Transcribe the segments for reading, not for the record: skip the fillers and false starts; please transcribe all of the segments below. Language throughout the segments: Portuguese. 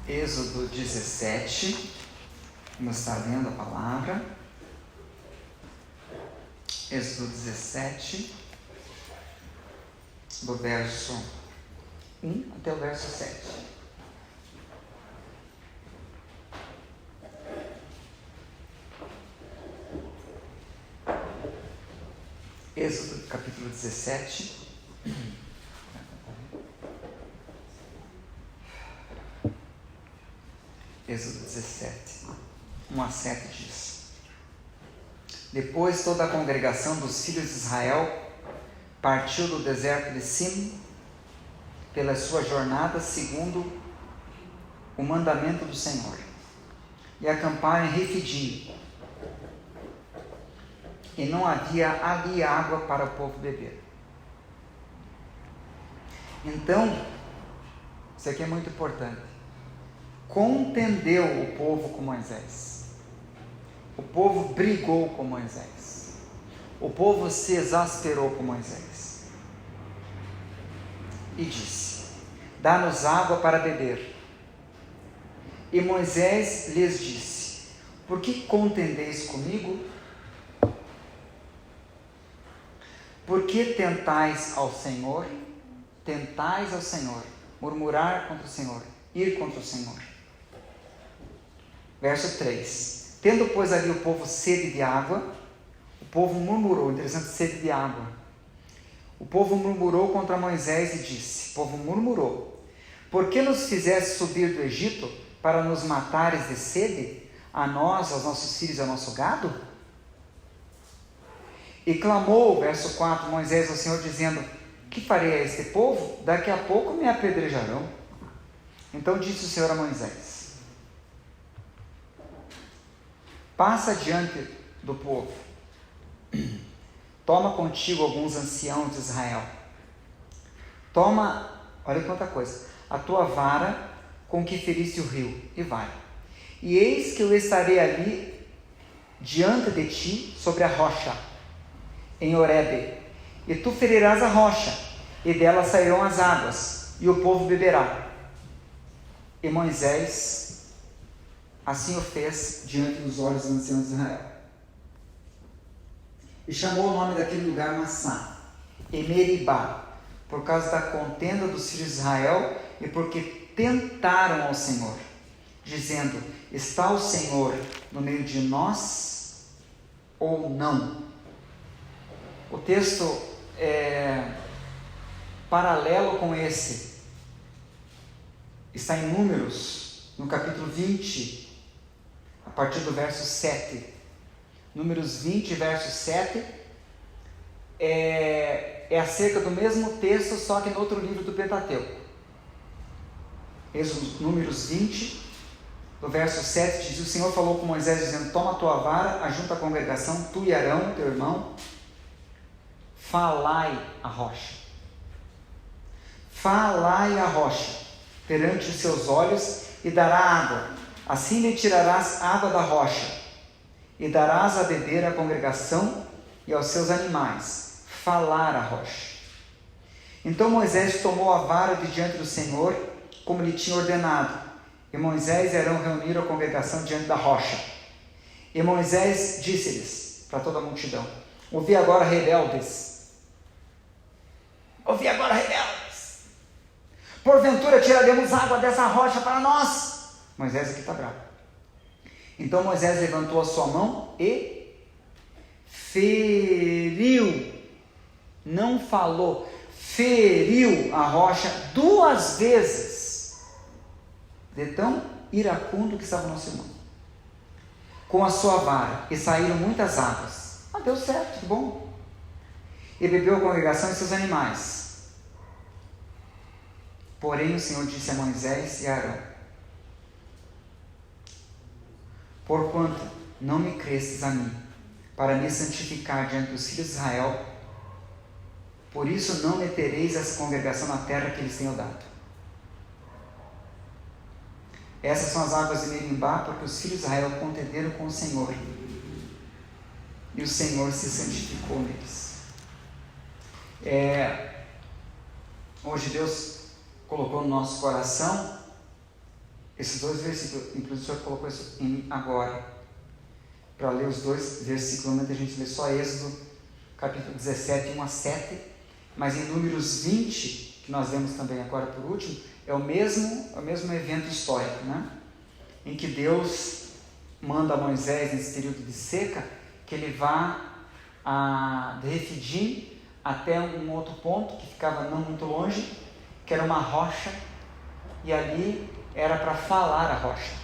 Êxodo 17, vamos estar lendo a palavra. Êxodo 17, do verso 1 até o verso 7. Êxodo capítulo 17. Êxodo 17, 1 a 7 diz: Depois toda a congregação dos filhos de Israel partiu do deserto de Sim pela sua jornada segundo o mandamento do Senhor, e acamparam em Refidim, e não havia ali água para o povo beber. Então, isso aqui é muito importante, contendeu o povo com Moisés. O povo brigou com Moisés. O povo se exasperou com Moisés. E disse: Dá-nos água para beber. E Moisés lhes disse: Por que contendeis comigo? Por que tentais ao Senhor? Tentais ao Senhor, murmurar contra o Senhor, ir contra o Senhor. Verso 3: Tendo, pois, ali o povo sede de água, o povo murmurou, interessante, sede de água. O povo murmurou contra Moisés e disse, o povo murmurou: Por que nos fizeste subir do Egito para nos matares de sede, a nós, aos nossos filhos e ao nosso gado? E clamou, verso 4, Moisés ao Senhor, dizendo: Que farei a este povo? Daqui a pouco me apedrejarão. Então disse o Senhor a Moisés: Passa diante do povo, toma contigo alguns anciãos de Israel, toma, olha quanta coisa, a tua vara com que feriste o rio, e vai. E eis que eu estarei ali diante de ti sobre a rocha, em Horebe, e tu ferirás a rocha, e dela sairão as águas, e o povo beberá. E Moisés assim o fez diante dos olhos dos anciãos de Israel. E chamou o nome daquele lugar Massá, e Meribá, por causa da contenda dos filhos de Israel, e porque tentaram ao Senhor, dizendo: Está o Senhor no meio de nós ou não? O texto paralelo com esse está em Números, no capítulo 20, a partir do verso 7. Números 20, verso 7, é acerca do mesmo texto, só que no outro livro do Pentateuco. Números 20, no verso 7, diz: O Senhor falou com Moisés, dizendo: Toma a tua vara, ajunta a congregação, tu e Arão, teu irmão, falai a rocha. Falai a rocha perante os seus olhos, e dará água. Assim lhe tirarás água da rocha, e darás a beber à congregação e aos seus animais. Falar a rocha. Então Moisés tomou a vara de diante do Senhor, como lhe tinha ordenado. E Moisés e Arão reuniram a congregação diante da rocha. E Moisés disse-lhes, para toda a multidão: Ouvi agora, rebeldes. Ouvi agora, rebeldes. Porventura tiraremos água dessa rocha para nós? Moisés aqui está bravo. Então Moisés levantou a sua mão e feriu, não falou, feriu a rocha 2 vezes, de tão iracundo que estava no seu mão, com a sua vara, e saíram muitas águas. Deu certo, que bom. E bebeu a congregação e seus animais. Porém o Senhor disse a Moisés e a Arão: Porquanto não me crestes a mim, para me santificar diante dos filhos de Israel, por isso não metereis essa congregação na terra que lhes tenho dado. Essas são as águas de Merimbá, porque os filhos de Israel contenderam com o Senhor, e o Senhor se santificou neles. Hoje Deus colocou no nosso coração esses dois versículos, inclusive o Senhor colocou isso em mim agora, para ler os dois versículos, antes a gente lê só Êxodo, capítulo 17, 1 a 7, mas em Números 20, que nós lemos também agora por último, é o mesmo evento histórico, né? Em que Deus manda a Moisés, nesse período de seca, que ele vá de Refidim até um outro ponto, que ficava não muito longe, que era uma rocha, e ali era para falar a rocha.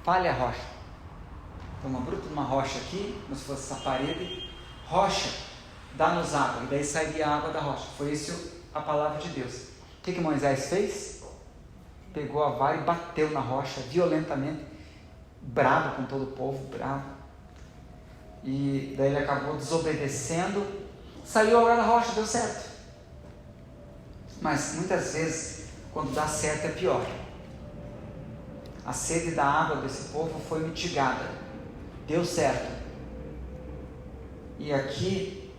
Fale a rocha. Então, uma bruta de uma rocha aqui, como se fosse essa parede, rocha, dá-nos água, e daí sairia a água da rocha. Foi isso a palavra de Deus. O que Moisés fez? Pegou a vara e bateu na rocha violentamente, bravo com todo o povo, bravo. E daí ele acabou desobedecendo, saiu a água da rocha, deu certo. Mas muitas vezes, quando dá certo, é pior. A sede da água desse povo foi mitigada, deu certo. E aqui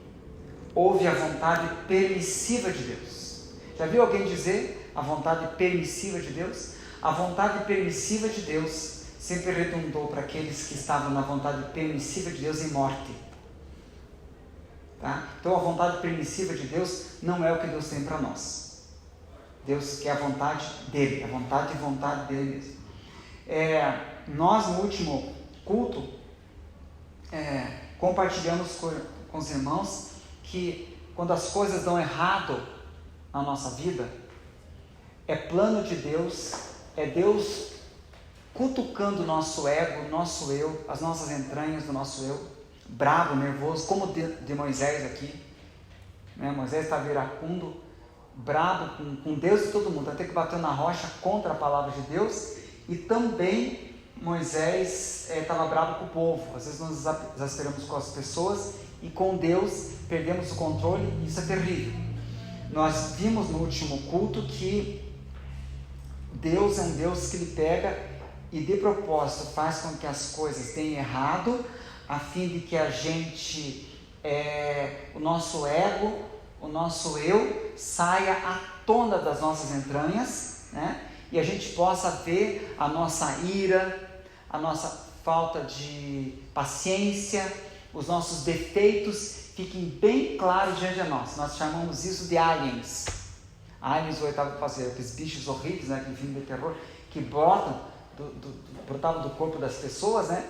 houve a vontade permissiva de Deus. Já viu alguém dizer a vontade permissiva de Deus? A vontade permissiva de Deus sempre redundou para aqueles que estavam na vontade permissiva de Deus em morte. Tá? Então a vontade permissiva de Deus não é o que Deus tem para nós. Deus quer a vontade dele, a vontade e vontade dele mesmo. Nós no último culto compartilhamos com os irmãos que quando as coisas dão errado na nossa vida, é plano de Deus, é Deus cutucando o nosso ego, o nosso eu, as nossas entranhas do nosso eu, bravo, nervoso, como de Moisés aqui, né? Moisés estava iracundo, bravo com Deus e todo mundo, até que bateu na rocha contra a palavra de Deus. E também Moisés estava bravo com o povo. Às vezes nós exasperamos com as pessoas e com Deus perdemos o controle, e isso é terrível. Nós vimos no último culto que Deus é um Deus que Ele pega e de propósito faz com que as coisas deem errado, a fim de que a gente, o nosso ego, o nosso eu, saia à tona das nossas entranhas, né? E a gente possa ver a nossa ira, a nossa falta de paciência, os nossos defeitos fiquem bem claros diante de nós. Nós chamamos isso de aliens. Aliens, o oitavo passeio, aqueles bichos horríveis, né, aquele filme de terror, que brotavam do corpo das pessoas, né?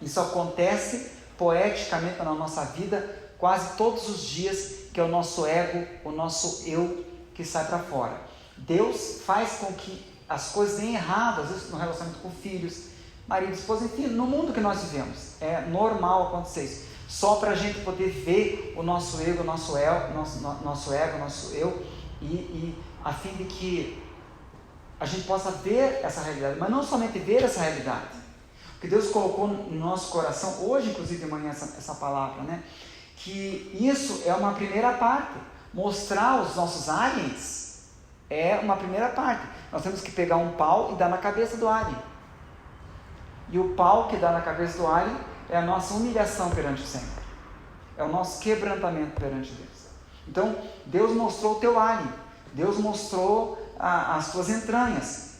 Isso acontece poeticamente na nossa vida quase todos os dias, que é o nosso ego, o nosso eu que sai para fora. Deus faz com que as coisas deem errado, às vezes no relacionamento com filhos, marido, esposa, enfim, no mundo que nós vivemos. É normal acontecer isso. Só para a gente poder ver o nosso ego, o nosso ego, o nosso eu, e a fim de que a gente possa ver essa realidade, mas não somente ver essa realidade. O que Deus colocou no nosso coração, hoje inclusive de manhã essa palavra, né? Que isso é uma primeira parte. Mostrar os nossos aliens é uma primeira parte. Nós temos que pegar um pau e dar na cabeça do alien. E o pau que dá na cabeça do alien é a nossa humilhação perante o Senhor. É o nosso quebrantamento perante Deus. Então, Deus mostrou o teu alien. Deus mostrou as tuas entranhas.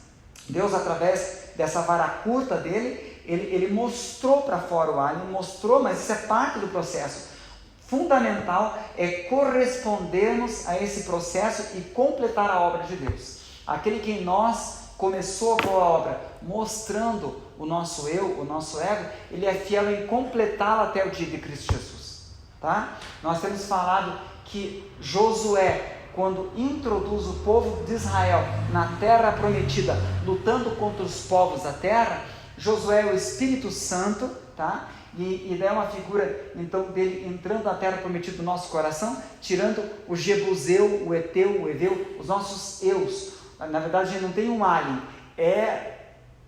Deus, através dessa vara curta dele, ele mostrou para fora o alien, mostrou, mas isso é parte do processo. Fundamental é correspondermos a esse processo e completar a obra de Deus. Aquele que em nós começou a boa obra, mostrando o nosso eu, o nosso ego, ele é fiel em completá-la até o dia de Cristo Jesus. Tá? Nós temos falado que Josué, quando introduz o povo de Israel na terra prometida, lutando contra os povos da terra, Josué é o Espírito Santo, tá? E daí é uma figura, então, dele entrando na terra prometida do nosso coração, tirando o Jebuseu, o Eteu, o Eveu, os nossos eus. Na verdade, a gente não tem um alien, é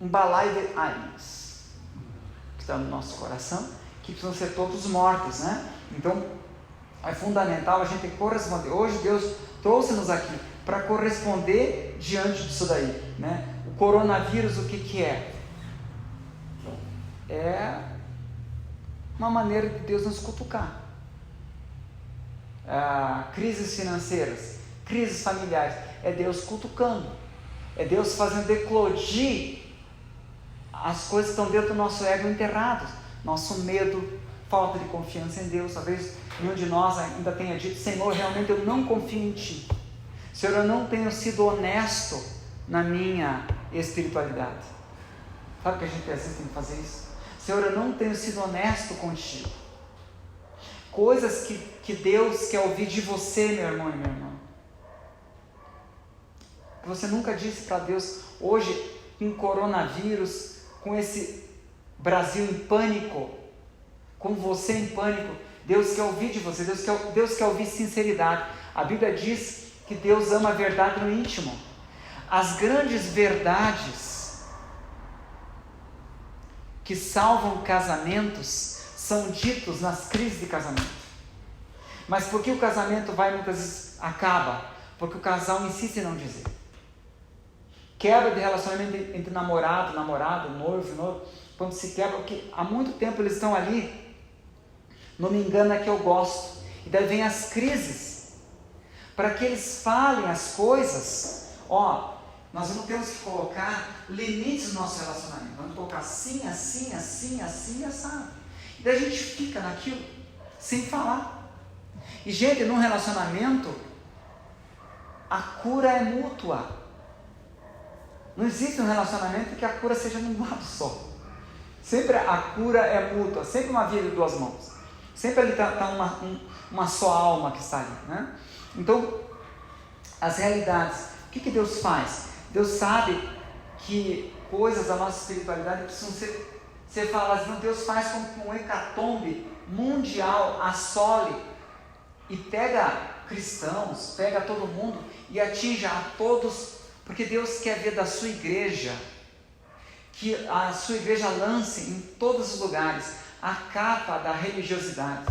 um balaio de aliens que está no nosso coração, que precisam ser todos mortos, né? Então, é fundamental a gente corresponder. Hoje Deus trouxe-nos aqui para corresponder diante disso daí, né? O coronavírus, o que é? É uma maneira de Deus nos cutucar. Crises financeiras, crises familiares, é Deus cutucando. É Deus fazendo eclodir as coisas que estão dentro do nosso ego enterradas. Nosso medo, falta de confiança em Deus. Talvez nenhum de nós ainda tenha dito: Senhor, realmente eu não confio em Ti. Senhor, eu não tenho sido honesto na minha espiritualidade. Sabe que a gente às vezes tem que fazer isso? Senhor, eu não tenho sido honesto contigo. Coisas que Deus quer ouvir de você, meu irmão e minha irmã. Você nunca disse para Deus: hoje, com coronavírus, com esse Brasil em pânico, com você em pânico, Deus quer ouvir de você, Deus quer ouvir sinceridade. A Bíblia diz que Deus ama a verdade no íntimo. As grandes verdades que salvam casamentos são ditos nas crises de casamento. Mas por que o casamento muitas vezes acaba? Porque o casal insiste em não dizer. Quebra de relacionamento entre namorado, noivo, quando se quebra, porque há muito tempo eles estão ali, não me engana que eu gosto, e daí vem as crises, para que eles falem as coisas. Nós não temos que colocar limites no nosso relacionamento, vamos colocar assim, assim, assado, e daí a gente fica naquilo, sem falar. E gente, num relacionamento, a cura é mútua. Não existe um relacionamento que a cura seja num lado só. Sempre a cura é mútua, sempre uma via de duas mãos. Sempre ali está uma só alma que está ali, né? Então, as realidades, o que Deus faz? Deus sabe que coisas da nossa espiritualidade precisam ser faladas. Então Deus faz com que um hecatombe mundial assole e pega cristãos, pega todo mundo e atinja a todos. Porque Deus quer ver da sua igreja, que a sua igreja lance em todos os lugares a capa da religiosidade.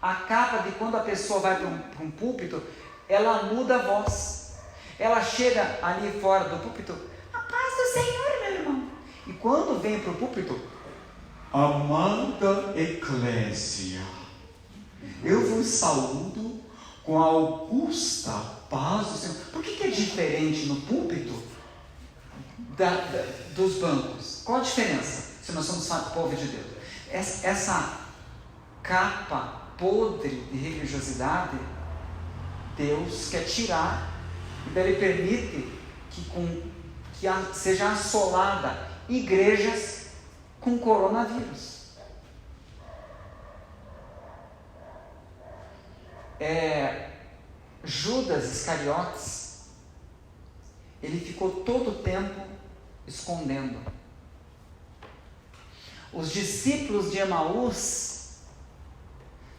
A capa de quando a pessoa vai para um púlpito, ela muda a voz. Ela chega ali fora do púlpito: a paz do Senhor, meu irmão. E quando vem para o púlpito: amada eclésia, eu vos saúdo com a augusta paz do Senhor. Por que é diferente no púlpito dos bancos? Qual a diferença? Se nós somos povo de Deus, essa capa podre de religiosidade, Deus quer tirar, e daí Ele permite que seja assolada igrejas com coronavírus. Judas Iscariotes, ele ficou todo o tempo escondendo. Os discípulos de Emaús,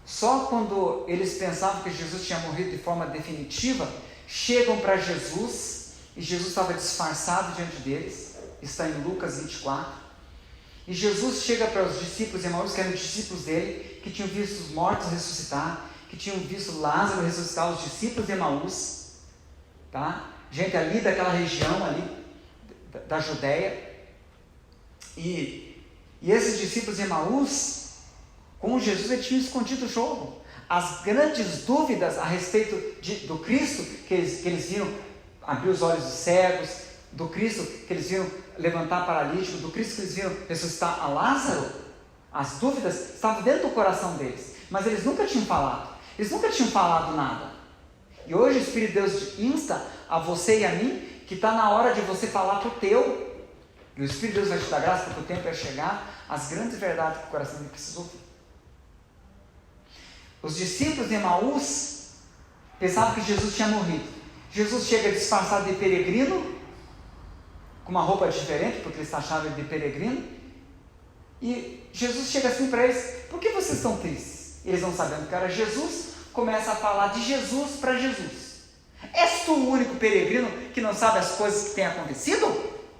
só quando eles pensavam que Jesus tinha morrido de forma definitiva, chegam para Jesus, e Jesus estava disfarçado diante deles. Está em Lucas 24. E Jesus chega para os discípulos de Emaús, que eram os discípulos dele, que tinham visto os mortos ressuscitar, que tinham visto Lázaro ressuscitar, os discípulos de Emaús, tá? Gente ali daquela região ali da Judéia. E esses discípulos de Emaús, com Jesus, eles tinham escondido o jogo. As grandes dúvidas a respeito do Cristo, que eles viram abrir os olhos dos cegos, do Cristo que eles viram levantar paralítico, do Cristo que eles viram ressuscitar a Lázaro, as dúvidas estavam dentro do coração deles, mas eles nunca tinham falado. Eles nunca tinham falado nada. E hoje o Espírito de Deus insta a você e a mim que está na hora de você falar para o teu. E o Espírito de Deus vai te dar graça, porque o tempo é chegar, as grandes verdades que o coração dele precisa ouvir. Os discípulos de Emaús pensavam que Jesus tinha morrido. Jesus chega disfarçado de peregrino, com uma roupa diferente, porque eles achavam ele de peregrino. E Jesus chega assim para eles: por que vocês estão tristes? Eles não sabendo que era Jesus, começa a falar de Jesus para Jesus. És tu o único peregrino que não sabe as coisas que têm acontecido?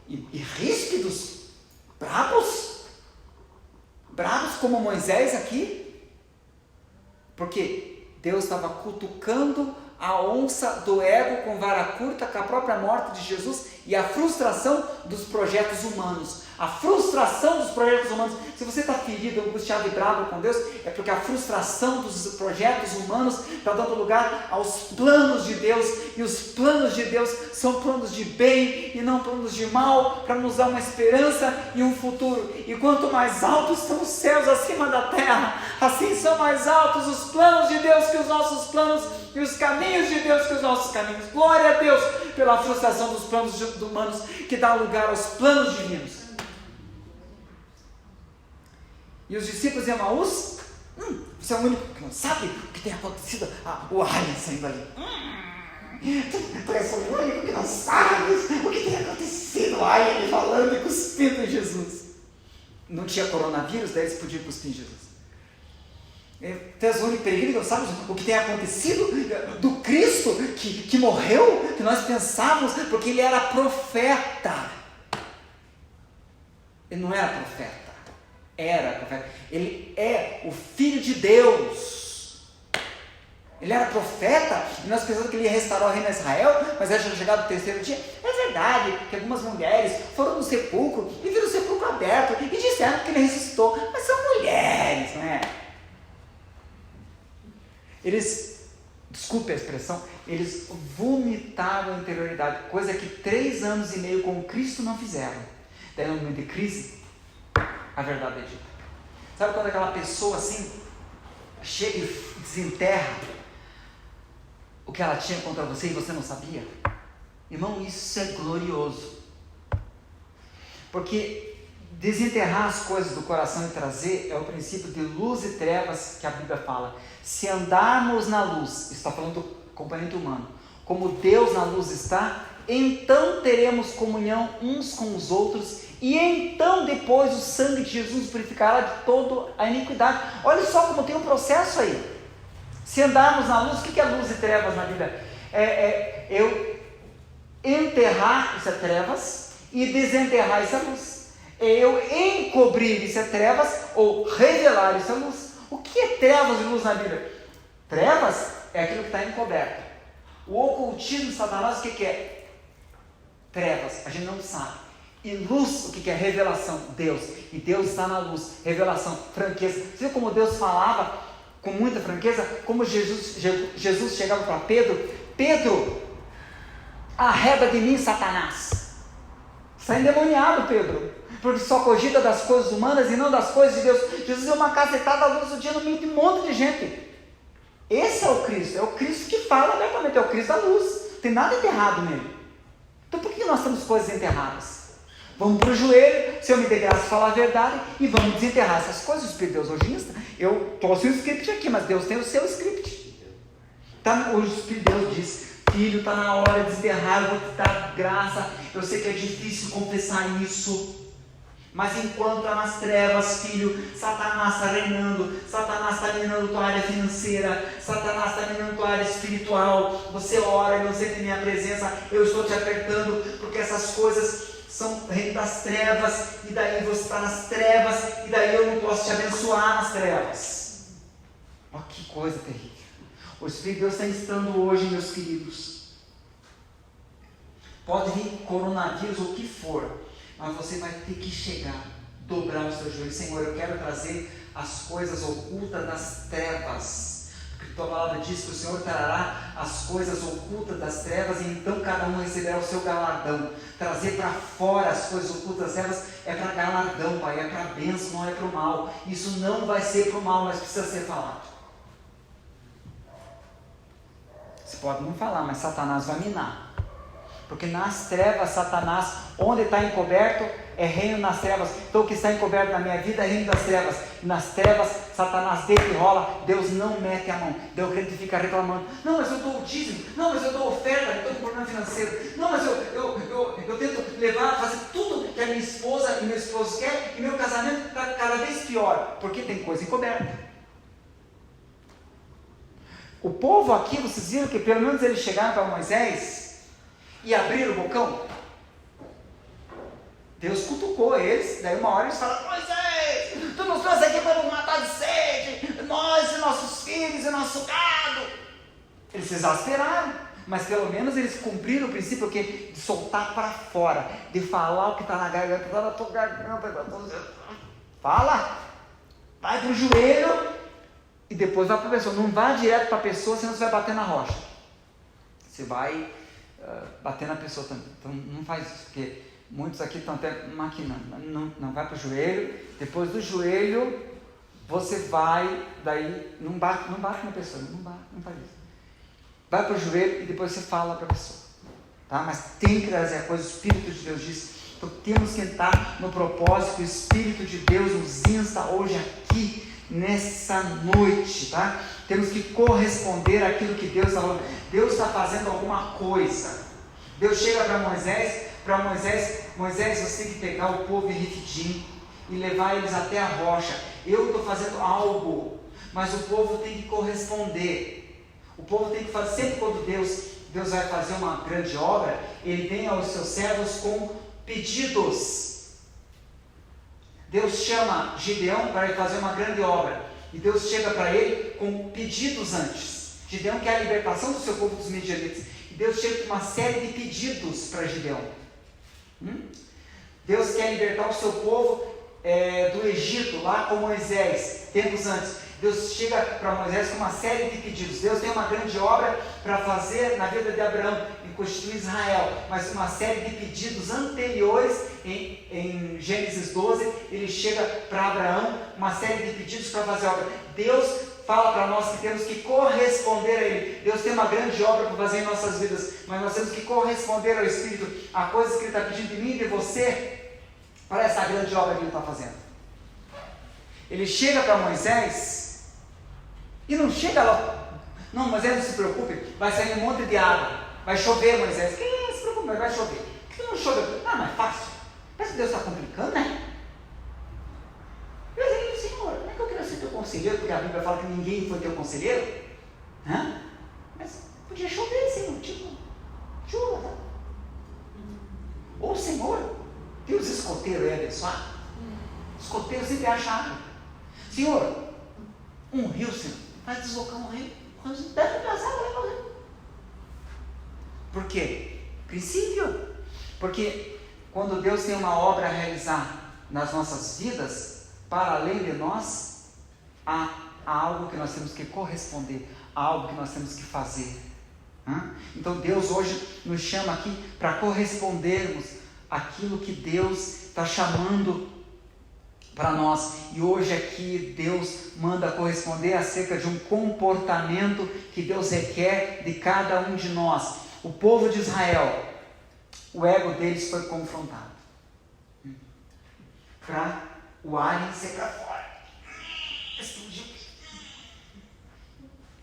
E ríspidos, bravos como Moisés aqui, porque Deus estava cutucando a onça do ego com vara curta, com a própria morte de Jesus, e a frustração dos projetos humanos. A frustração dos projetos humanos. Se você está ferido, angustiado e bravo com Deus, é porque a frustração dos projetos humanos está dando lugar aos planos de Deus, e os planos de Deus são planos de bem e não planos de mal, para nos dar uma esperança e um futuro. E quanto mais altos estão os céus acima da terra, assim são mais altos os planos de Deus que os nossos planos, e os caminhos de Deus que os nossos caminhos. Glória a Deus pela frustração dos planos humanos, que dá lugar aos planos divinos. E os discípulos de Emaús, você é o único que não sabe o que tem acontecido. O alien saindo ali. Tu és o único que não sabe o que tem acontecido. O alien falando e cuspindo em Jesus. Não tinha coronavírus, daí eles podiam cuspir em Jesus. Tu és o único peregrino que não sabe o que tem acontecido do Cristo que morreu, que nós pensávamos, porque ele era profeta. Ele não era profeta. Era profeta. Ele é o Filho de Deus. Ele era profeta, e nós pensamos que ele ia restaurar o reino de Israel, mas era chegado o 3º dia. É verdade que algumas mulheres foram no sepulcro e viram o sepulcro aberto e disseram que ele ressuscitou, mas são mulheres, não é? Eles, desculpe a expressão, eles vomitaram a interioridade, coisa que 3 anos e meio com Cristo não fizeram. Daí no momento de crise, a verdade é dita. Sabe quando aquela pessoa assim chega e desenterra o que ela tinha contra você e você não sabia? Irmão, isso é glorioso. Porque desenterrar as coisas do coração e trazer é o princípio de luz e trevas que a Bíblia fala. Se andarmos na luz, isso está falando do componente humano, como Deus na luz está, então teremos comunhão uns com os outros, e então depois o sangue de Jesus purificará de toda a iniquidade. Olha só como tem um processo aí. Se andarmos na luz, o que é luz e trevas na Bíblia? Eu enterrar, isso é trevas, e desenterrar, isso é luz. Eu encobrir, isso é trevas, ou revelar, isso é luz. O que é trevas e luz na Bíblia? Trevas é aquilo que está encoberto. O ocultismo de Satanás, o que é? Trevas, a gente não sabe. E luz, o que é? Revelação, Deus. E Deus está na luz, revelação, franqueza. Você viu como Deus falava com muita franqueza? Como Jesus chegava para Pedro: Pedro, arreda de mim, Satanás. Está endemoniado, Pedro, porque só cogita das coisas humanas e não das coisas de Deus. Jesus é uma cacetada à luz do dia no meio de um monte de gente. Esse é o Cristo que fala abertamente, é o Cristo da luz. Não tem nada de errado nele. Então por que nós temos coisas enterradas? Vamos para o joelho, Senhor, me dê graça de falar a verdade, e vamos desenterrar essas coisas. O Espírito Deus logista, eu trouxe um script aqui, mas Deus tem o seu script. O Espírito Deus diz: filho, está na hora de desenterrar, eu vou te dar graça. Eu sei que é difícil confessar isso, mas enquanto está nas trevas, filho, Satanás está reinando, Satanás está minando tua área financeira, Satanás está minando tua área espiritual. Você ora e não sente minha presença, eu estou te apertando, porque essas coisas são reino das trevas, e daí você está nas trevas, e daí eu não posso te abençoar nas trevas. Olha que coisa terrível. O Espírito de Deus está instando hoje, meus queridos. Pode vir coronavírus ou o que for, mas você vai ter que chegar, dobrar os seus joelhos. Senhor, eu quero trazer as coisas ocultas das trevas. Porque a tua palavra diz que o Senhor trará as coisas ocultas das trevas, e então cada um receberá o seu galardão. Trazer para fora as coisas ocultas das trevas é para galardão, Pai, é para bênção, não é para o mal. Isso não vai ser para o mal, mas precisa ser falado. Você pode não falar, mas Satanás vai minar. Porque nas trevas, Satanás, onde está encoberto, é reino nas trevas. Então o que está encoberto na minha vida é reino das trevas. E nas trevas, Satanás deita e rola, Deus não mete a mão. Deus fica reclamando: não, mas eu dou o dízimo, não, mas eu dou oferta, eu estou com problema financeiro, não, mas eu tento levar, fazer tudo que a minha esposa e meu esposo quer, e meu casamento está cada vez pior, porque tem coisa encoberta. O povo aqui, vocês viram que pelo menos eles chegaram para Moisés e abriram o bocão. Deus cutucou eles, daí uma hora eles falaram: Moisés, tu nos trouxe aqui para nos matar de sede, nós e nossos filhos e nosso gado. Eles se exasperaram, Mas pelo menos eles cumpriram o princípio de soltar para fora, de falar o que está na garganta, está na tua garganta, fala, vai para o joelho e depois vai para a pessoa. Não vá direto para a pessoa, senão você vai bater na rocha. Você vai bater na pessoa também. Então não faz isso, porque muitos aqui estão até maquinando. Não vai para o joelho, depois do joelho você vai, daí não bate na pessoa, não faz isso. Vai para o joelho e depois você fala para a pessoa, tá? Mas tem que trazer a coisa, o Espírito de Deus diz. Então temos que entrar no propósito que o Espírito de Deus nos insta hoje aqui, nessa noite, tá? Temos que corresponder àquilo que Deus está falando. Deus está fazendo alguma coisa. Deus chega para Moisés, você tem que pegar o povo em Refidim e levar eles até a rocha. Eu estou fazendo algo, mas o povo tem que corresponder. O povo tem que fazer, sempre quando Deus vai fazer uma grande obra, Ele vem aos seus servos com pedidos. Deus chama Gideão para ele fazer uma grande obra, e Deus chega para ele com pedidos antes. Gideão quer a libertação do seu povo dos midianitas, e Deus chega com uma série de pedidos para Gideão. Deus quer libertar o seu povo do Egito, lá com Moisés, tempos antes. Deus chega para Moisés com uma série de pedidos. Deus tem uma grande obra para fazer na vida de Abraão, em constituir Israel, mas uma série de pedidos anteriores, em Gênesis 12, ele chega para Abraão, uma série de pedidos para fazer a obra. Deus fala para nós que temos que corresponder a Ele. Deus tem uma grande obra para fazer em nossas vidas, mas nós temos que corresponder ao Espírito, a coisas que Ele está pedindo de mim e de você, para essa grande obra que Ele está fazendo. Ele chega para Moisés, e não chega lá, não, Moisés, não se preocupe, vai sair um monte de água, vai chover, Moisés. Quem se preocupa, vai chover. Por que não chove? Não, mas é fácil. Parece que Deus está complicando, né? Eu disse, Senhor, não é que eu queria ser teu conselheiro, porque a Bíblia fala que ninguém foi teu conselheiro? Mas podia chover, Senhor, tipo, chuva, tá? Ou, Senhor, tem os escoteiros aí abençoados? Escoteiros sempre acham água. Senhor, um rio, Senhor, vai deslocar um rio, deve passar o rio. Por quê? Princípio. Porque quando Deus tem uma obra a realizar nas nossas vidas, para além de nós, há algo que nós temos que corresponder, há algo que nós temos que fazer. Então Deus hoje nos chama aqui para correspondermos àquilo que Deus está chamando para nós. E hoje aqui Deus manda corresponder acerca de um comportamento que Deus requer de cada um de nós. O povo de Israel, o ego deles foi confrontado. Para o alien ser para fora. Explodiu.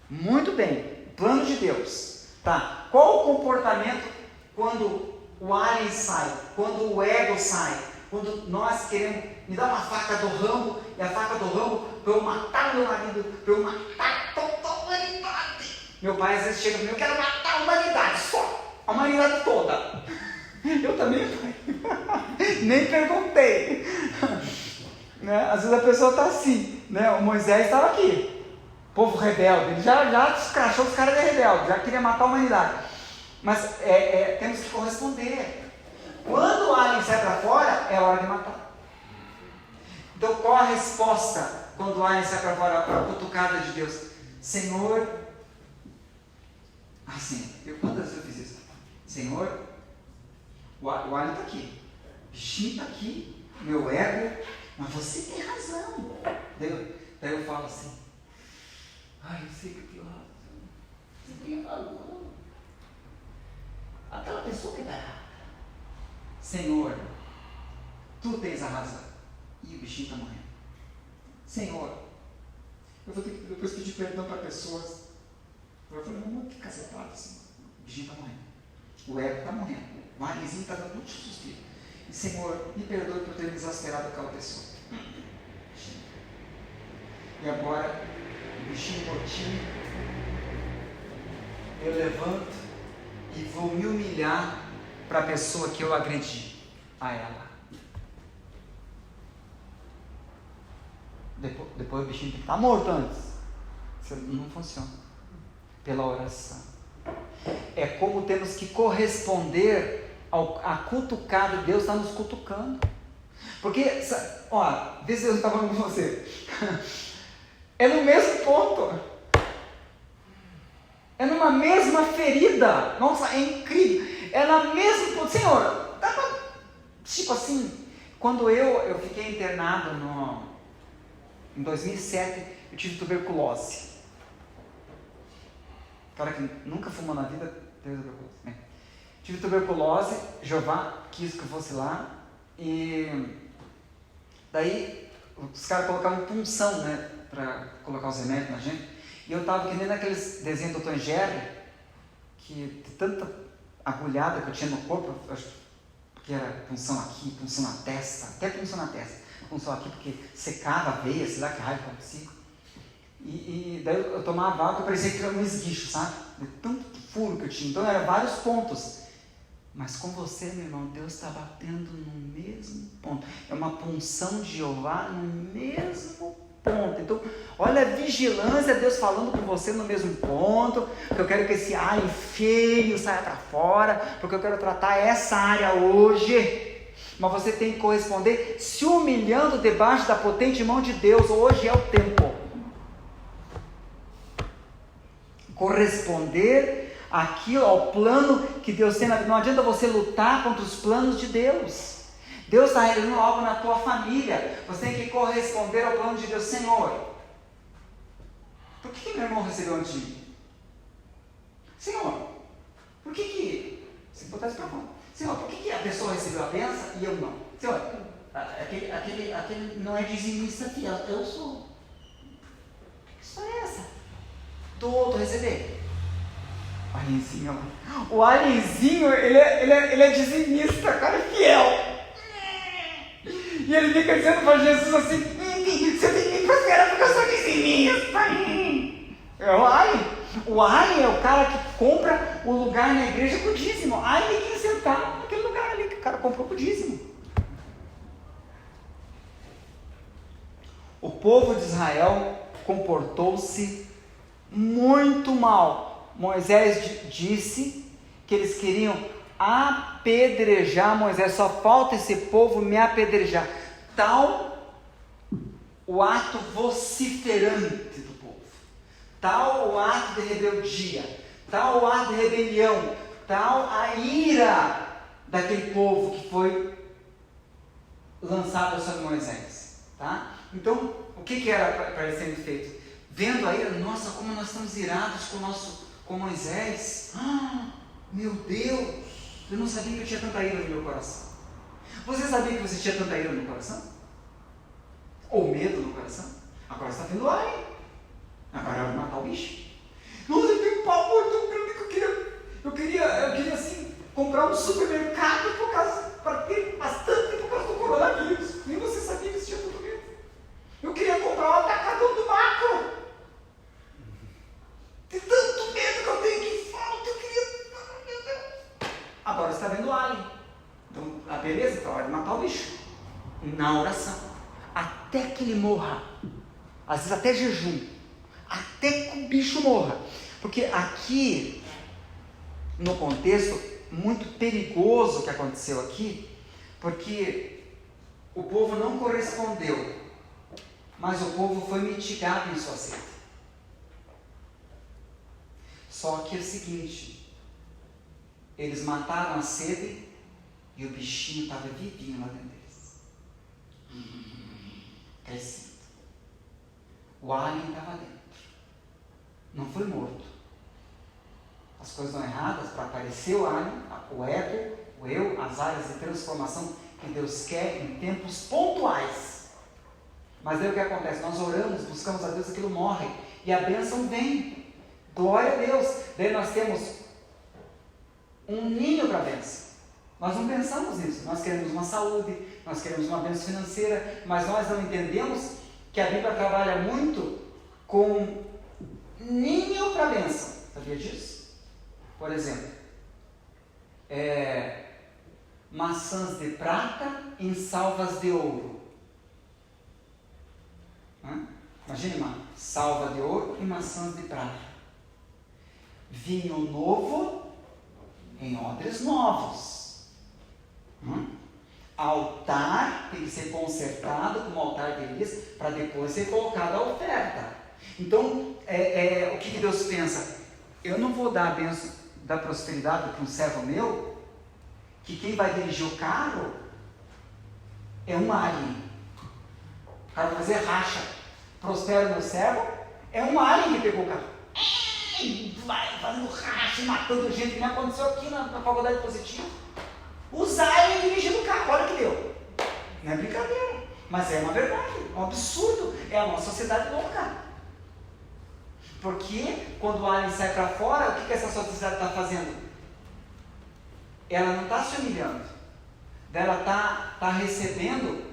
Muito bem, o plano de Deus. Tá. Qual o comportamento quando o alien sai, quando o ego sai, quando nós queremos, me dá uma faca do Rambo, e a faca do Rambo para eu matar meu marido, para eu matar toda a humanidade. Meu pai às vezes chega para mim, eu quero matar a humanidade, só, a humanidade toda. Eu também, pai. Nem perguntei. Né? Às vezes a pessoa está assim, né? O Moisés estava aqui, povo rebelde, ele já descrachou os caras de rebelde, já queria matar a humanidade. Mas temos que corresponder. Quando o alien sai para fora, é hora de matar. Então qual a resposta quando o alien sai para fora, a cutucada de Deus? Senhor, assim, quantas vezes eu fiz isso? Senhor, o alien está aqui, o bichinho está aqui, meu ego, mas você tem razão. Daí eu falo assim, eu sei que eu tenho razão, você tem razão. Aquela pessoa que está errada. Senhor, tu tens a razão. E o bichinho está morrendo. Senhor, eu vou ter que depois pedir perdão para pessoas. Eu falei, não, que cacetada, Senhor. O bichinho está morrendo. O ego está morrendo. O alienzinho está dando muito suspiro. E Senhor, me perdoe por ter me exasperado aquela pessoa. E agora, o bichinho mortinho, eu levanto e vou me humilhar para a pessoa que eu agredi a ela. Depois o bichinho tem que estar morto antes. Isso não funciona. Pela oração. É como temos que corresponder à cutucada. Deus está nos cutucando. Porque, ó, vê se Deus está falando com você. É no mesmo ponto. É numa mesma ferida. Nossa, é incrível. É na mesma ponto. Senhor, dá pra... Tipo assim, quando eu fiquei internado em 2007, eu tive tuberculose. Cara que nunca fumou na vida, teve tuberculose. Tive tuberculose, Jeová quis que eu fosse lá, e daí os caras colocavam punção, né, para colocar os remédios na gente, e eu estava que nem naqueles desenhos do Tom e Jerry, que de tanta agulhada que eu tinha no corpo, eu acho que era punção aqui, punção na testa, até punção na testa, punção aqui porque secava a veia, sei lá que raio que eu consigo. E daí eu tomava água, parecia que era um esguicho, sabe? De tanto furo que eu tinha. Então eram vários pontos. Mas com você, meu irmão, Deus está batendo no mesmo ponto. É uma punção de Jeová no mesmo ponto. Então, olha a vigilância, Deus falando com você no mesmo ponto. Porque eu quero que esse alho feio saia para fora. Porque eu quero tratar essa área hoje. Mas você tem que corresponder se humilhando debaixo da potente mão de Deus. Hoje é o tempo. Corresponder aquilo ao plano que Deus tem na vida. Não adianta você lutar contra os planos de Deus. Deus está realizando algo na tua família. Você tem que corresponder ao plano de Deus. Senhor, por que meu irmão recebeu antes de mim? Senhor, por que se botar isso para fora. Senhor, por que a pessoa recebeu a bênção e eu não? Senhor, aquele não é dizimista fiel. Eu sou. Que história é essa? Do outro receber. O alienzinho, ele é dizimista, cara, é fiel. E ele fica dizendo para Jesus assim: você tem que me prosperar porque eu sou dizimista. É o alien. O alien é o cara que compra o lugar na igreja com o dízimo. Aí ele tem que sentar naquele lugar ali que o cara comprou com o dízimo. O povo de Israel comportou-se muito mal. Moisés disse que eles queriam apedrejar Moisés. Só falta esse povo me apedrejar. Tal o ato vociferante do povo, tal o ato de rebeldia, tal o ato de rebelião, tal a ira daquele povo que foi lançado sobre Moisés, tá? Então, o que era para eles serem feito? Vendo a ira, nossa, como nós estamos irados com Moisés. Meu Deus, eu não sabia que eu tinha tanta ira no meu coração. Você sabia que você tinha tanta ira no coração? Ou medo no coração? Agora você está vendo ar, hein? Agora é hora de matar o bicho. Nossa, eu tenho um pavor tão grande que eu queria assim, comprar um supermercado para ter bastante por causa do coronavírus. Nem você sabia que existia tudo medo. Eu queria comprar um atacadão do macro. Tem tanto medo que eu tenho que falta, eu queria... Meu Deus. Agora você está vendo o alien. Então, a beleza, então, é hora de matar o bicho. Na oração. Até que ele morra. Às vezes até jejum. Até que o bicho morra. Porque aqui, no contexto, muito perigoso que aconteceu aqui, porque o povo não correspondeu, mas o povo foi mitigado em sua sede. Só que é o seguinte, eles mataram a sede e o bichinho estava vivinho lá dentro deles. Crescendo. O alien estava dentro. Não foi morto. As coisas estão erradas para aparecer o alien, o ego, o eu, as áreas de transformação que Deus quer em tempos pontuais. Mas daí o que acontece? Nós oramos, buscamos a Deus, aquilo morre e a bênção vem. Glória a Deus. Daí nós temos um ninho para a bênção. Nós não pensamos nisso. Nós queremos uma saúde, nós queremos uma bênção financeira, mas nós não entendemos que a Bíblia trabalha muito com ninho para a bênção. Sabia disso? Por exemplo, maçãs de prata em salvas de ouro. Imagine uma salva de ouro e maçãs de prata. vinho novo em odres novos. Altar tem que ser consertado como altar de Elias, para depois ser colocada a oferta. Então, o que Deus pensa? Eu não vou dar a bênção da prosperidade para um servo meu, que quem vai dirigir o carro é um alien. O cara vai fazer racha. Prospera o meu servo, é um alien que pegou o carro. Vai fazendo racha, matando gente, que nem aconteceu aqui na faculdade positiva. Os aliens dirigindo o carro, olha o que deu. Não é brincadeira, mas é uma verdade, é um absurdo. É a nossa sociedade louca. Porque quando o alien sai para fora, o que essa sociedade está fazendo? Ela não está se humilhando, ela está recebendo,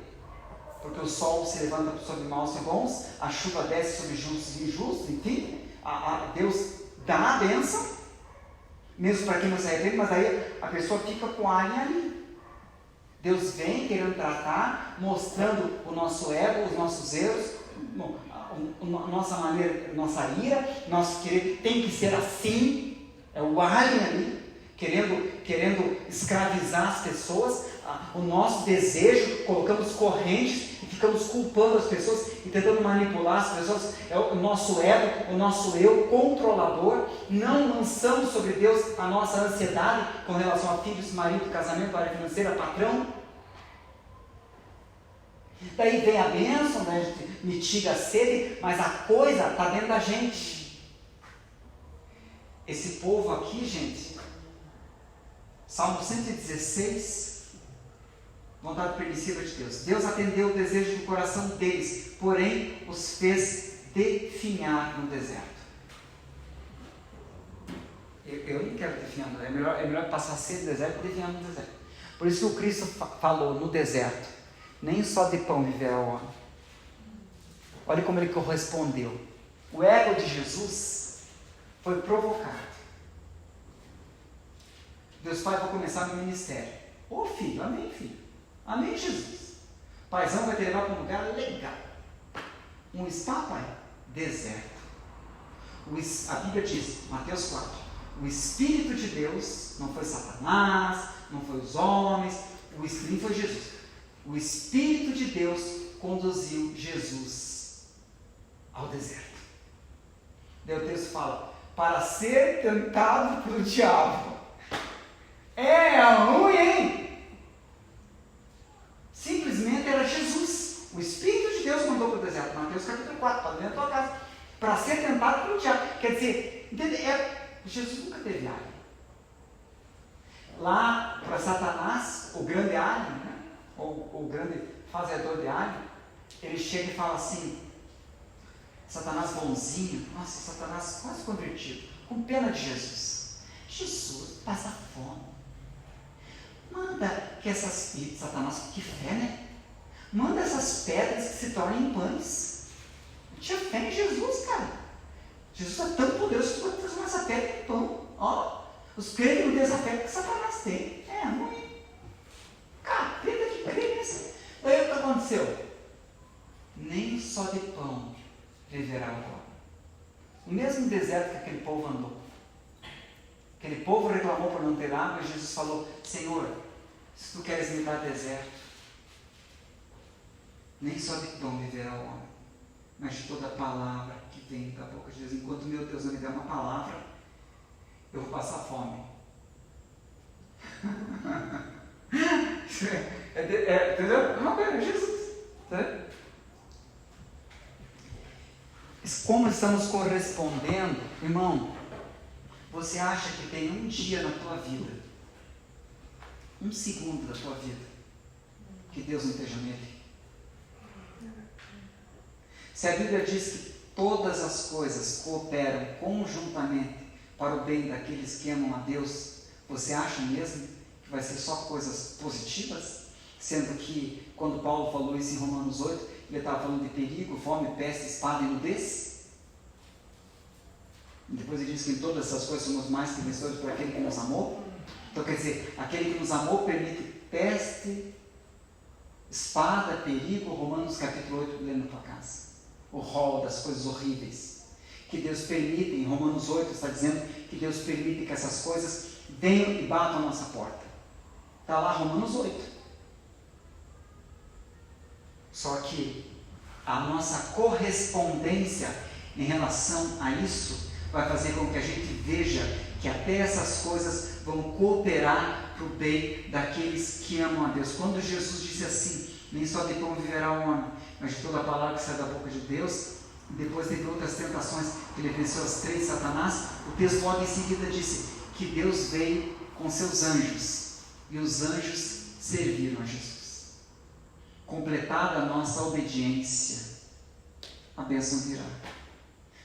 porque o sol se levanta sobre maus e bons, a chuva desce sobre justos e injustos, enfim, Deus dá a bênção, mesmo para quem não se arrepende, mas aí a pessoa fica com o alien ali. Deus vem querendo tratar, mostrando o nosso ego, os nossos erros, nossa maneira, nossa ira, nosso querer tem que ser assim, é o alien ali, querendo escravizar as pessoas, o nosso desejo, colocamos correntes e ficamos culpando as pessoas e tentando manipular as pessoas, é o nosso ego, o nosso eu controlador. Não lançamos sobre Deus a nossa ansiedade com relação a filhos, marido, casamento, área financeira, patrão. Daí vem a bênção, daí a gente mitiga a sede, mas a coisa está dentro da gente. Esse povo aqui, gente, Salmo 116, vontade permissiva de Deus. Deus atendeu o desejo do coração deles, porém os fez definhar no deserto. Eu não quero definhar no deserto, é melhor passar sede no deserto que definhar no deserto. Por isso que o Cristo falou no deserto, nem só de pão viverá o homem. Olha como ele correspondeu. O ego de Jesus foi provocado. Deus Pai vai começar no ministério. Ô filho, amém filho. Amém Jesus. Paizão vai te levar para um lugar legal. Um spa, pai? Deserto. A Bíblia diz, Mateus 4, o Espírito de Deus, não foi Satanás, não foi os homens, o Espírito foi Jesus. O Espírito de Deus conduziu Jesus ao deserto. Daí o texto fala, para ser tentado pelo diabo. É ruim, hein? Simplesmente era Jesus. O Espírito de Deus mandou para o deserto. Mateus capítulo 4, para dentro da tua casa. Para ser tentado pelo diabo. Quer dizer, Jesus nunca teve alien. Lá para Satanás, o grande alien, né? O grande fazedor de alien, ele chega e fala assim, Satanás bonzinho, nossa, Satanás quase convertido, com pena de Jesus. Jesus passa fome. Manda que essas, Satanás, que fé, né? Manda essas pedras que se tornem pães. Eu tinha fé em Jesus, cara. Jesus é tão poderoso que pode transformar essa pedra em pão. Ó, os crentes não têm essa fé que Satanás tem. É ruim. Capeta que crê nisso. Daí o que aconteceu? Nem só de pão viverá o homem. No mesmo deserto que aquele povo andou. Aquele povo reclamou por não ter água e Jesus falou, Senhor, se tu queres me dar deserto, nem só de pão viverá o homem, mas de toda a palavra que vem da boca de Deus. Enquanto meu Deus não me der uma palavra, eu vou passar fome. Entendeu? Uma coisa, Jesus. Entendeu? Como estamos correspondendo, irmão? Você acha que tem um dia na tua vida, um segundo da tua vida, que Deus não esteja nele? Se a Bíblia diz que todas as coisas cooperam conjuntamente para o bem daqueles que amam a Deus, você acha mesmo que vai ser só coisas positivas? Sendo que quando Paulo falou isso em Romanos 8, ele estava falando de perigo, fome, peste, espada e nudez. E depois ele diz que em todas essas coisas somos mais que vencedores por aquele que nos amou. Então quer dizer, aquele que nos amou permite peste, espada, perigo. Romanos capítulo 8, lendo na tua casa. O rol das coisas horríveis. que Deus permite, em Romanos 8 está dizendo que Deus permite que essas coisas venham e batam a nossa porta. Está lá Romanos 8. Só que a nossa correspondência em relação a isso vai fazer com que a gente veja que até essas coisas vão cooperar para o bem daqueles que amam a Deus. Quando Jesus disse assim, nem só de pão viverá o homem, mas de toda a palavra que sai da boca de Deus, depois de outras tentações que ele venceu as 3 de Satanás, o texto logo em seguida disse que Deus veio com seus anjos, e os anjos serviram a Jesus. Completada a nossa obediência, a bênção virá.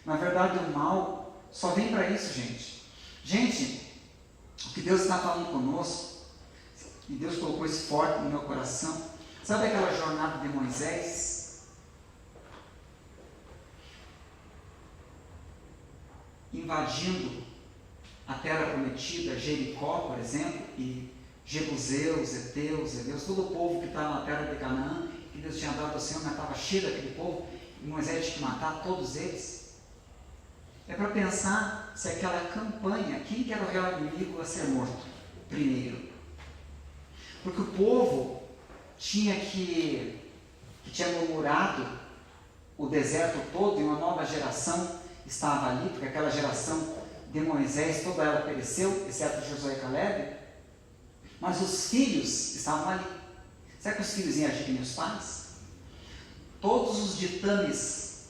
Na verdade, o mal só vem para isso, gente. Gente, o que Deus está falando conosco, e Deus colocou isso forte no meu coração, sabe aquela jornada de Moisés? Invadindo a terra prometida, Jericó, por exemplo, e Jebuseus, Eteus, Eveus, todo o povo que estava na terra de Canaã, que Deus tinha dado ao Senhor, mas estava cheio daquele povo, e Moisés tinha que matar todos eles. É para pensar se aquela campanha, quem que era o real inimigo a ser morto primeiro? Porque o povo tinha murmurado o deserto todo, e uma nova geração estava ali, porque aquela geração de Moisés, toda ela pereceu, exceto Josué e Caleb, mas os filhos estavam ali. Será que os filhos iam agir que nem os pais? Todos os ditames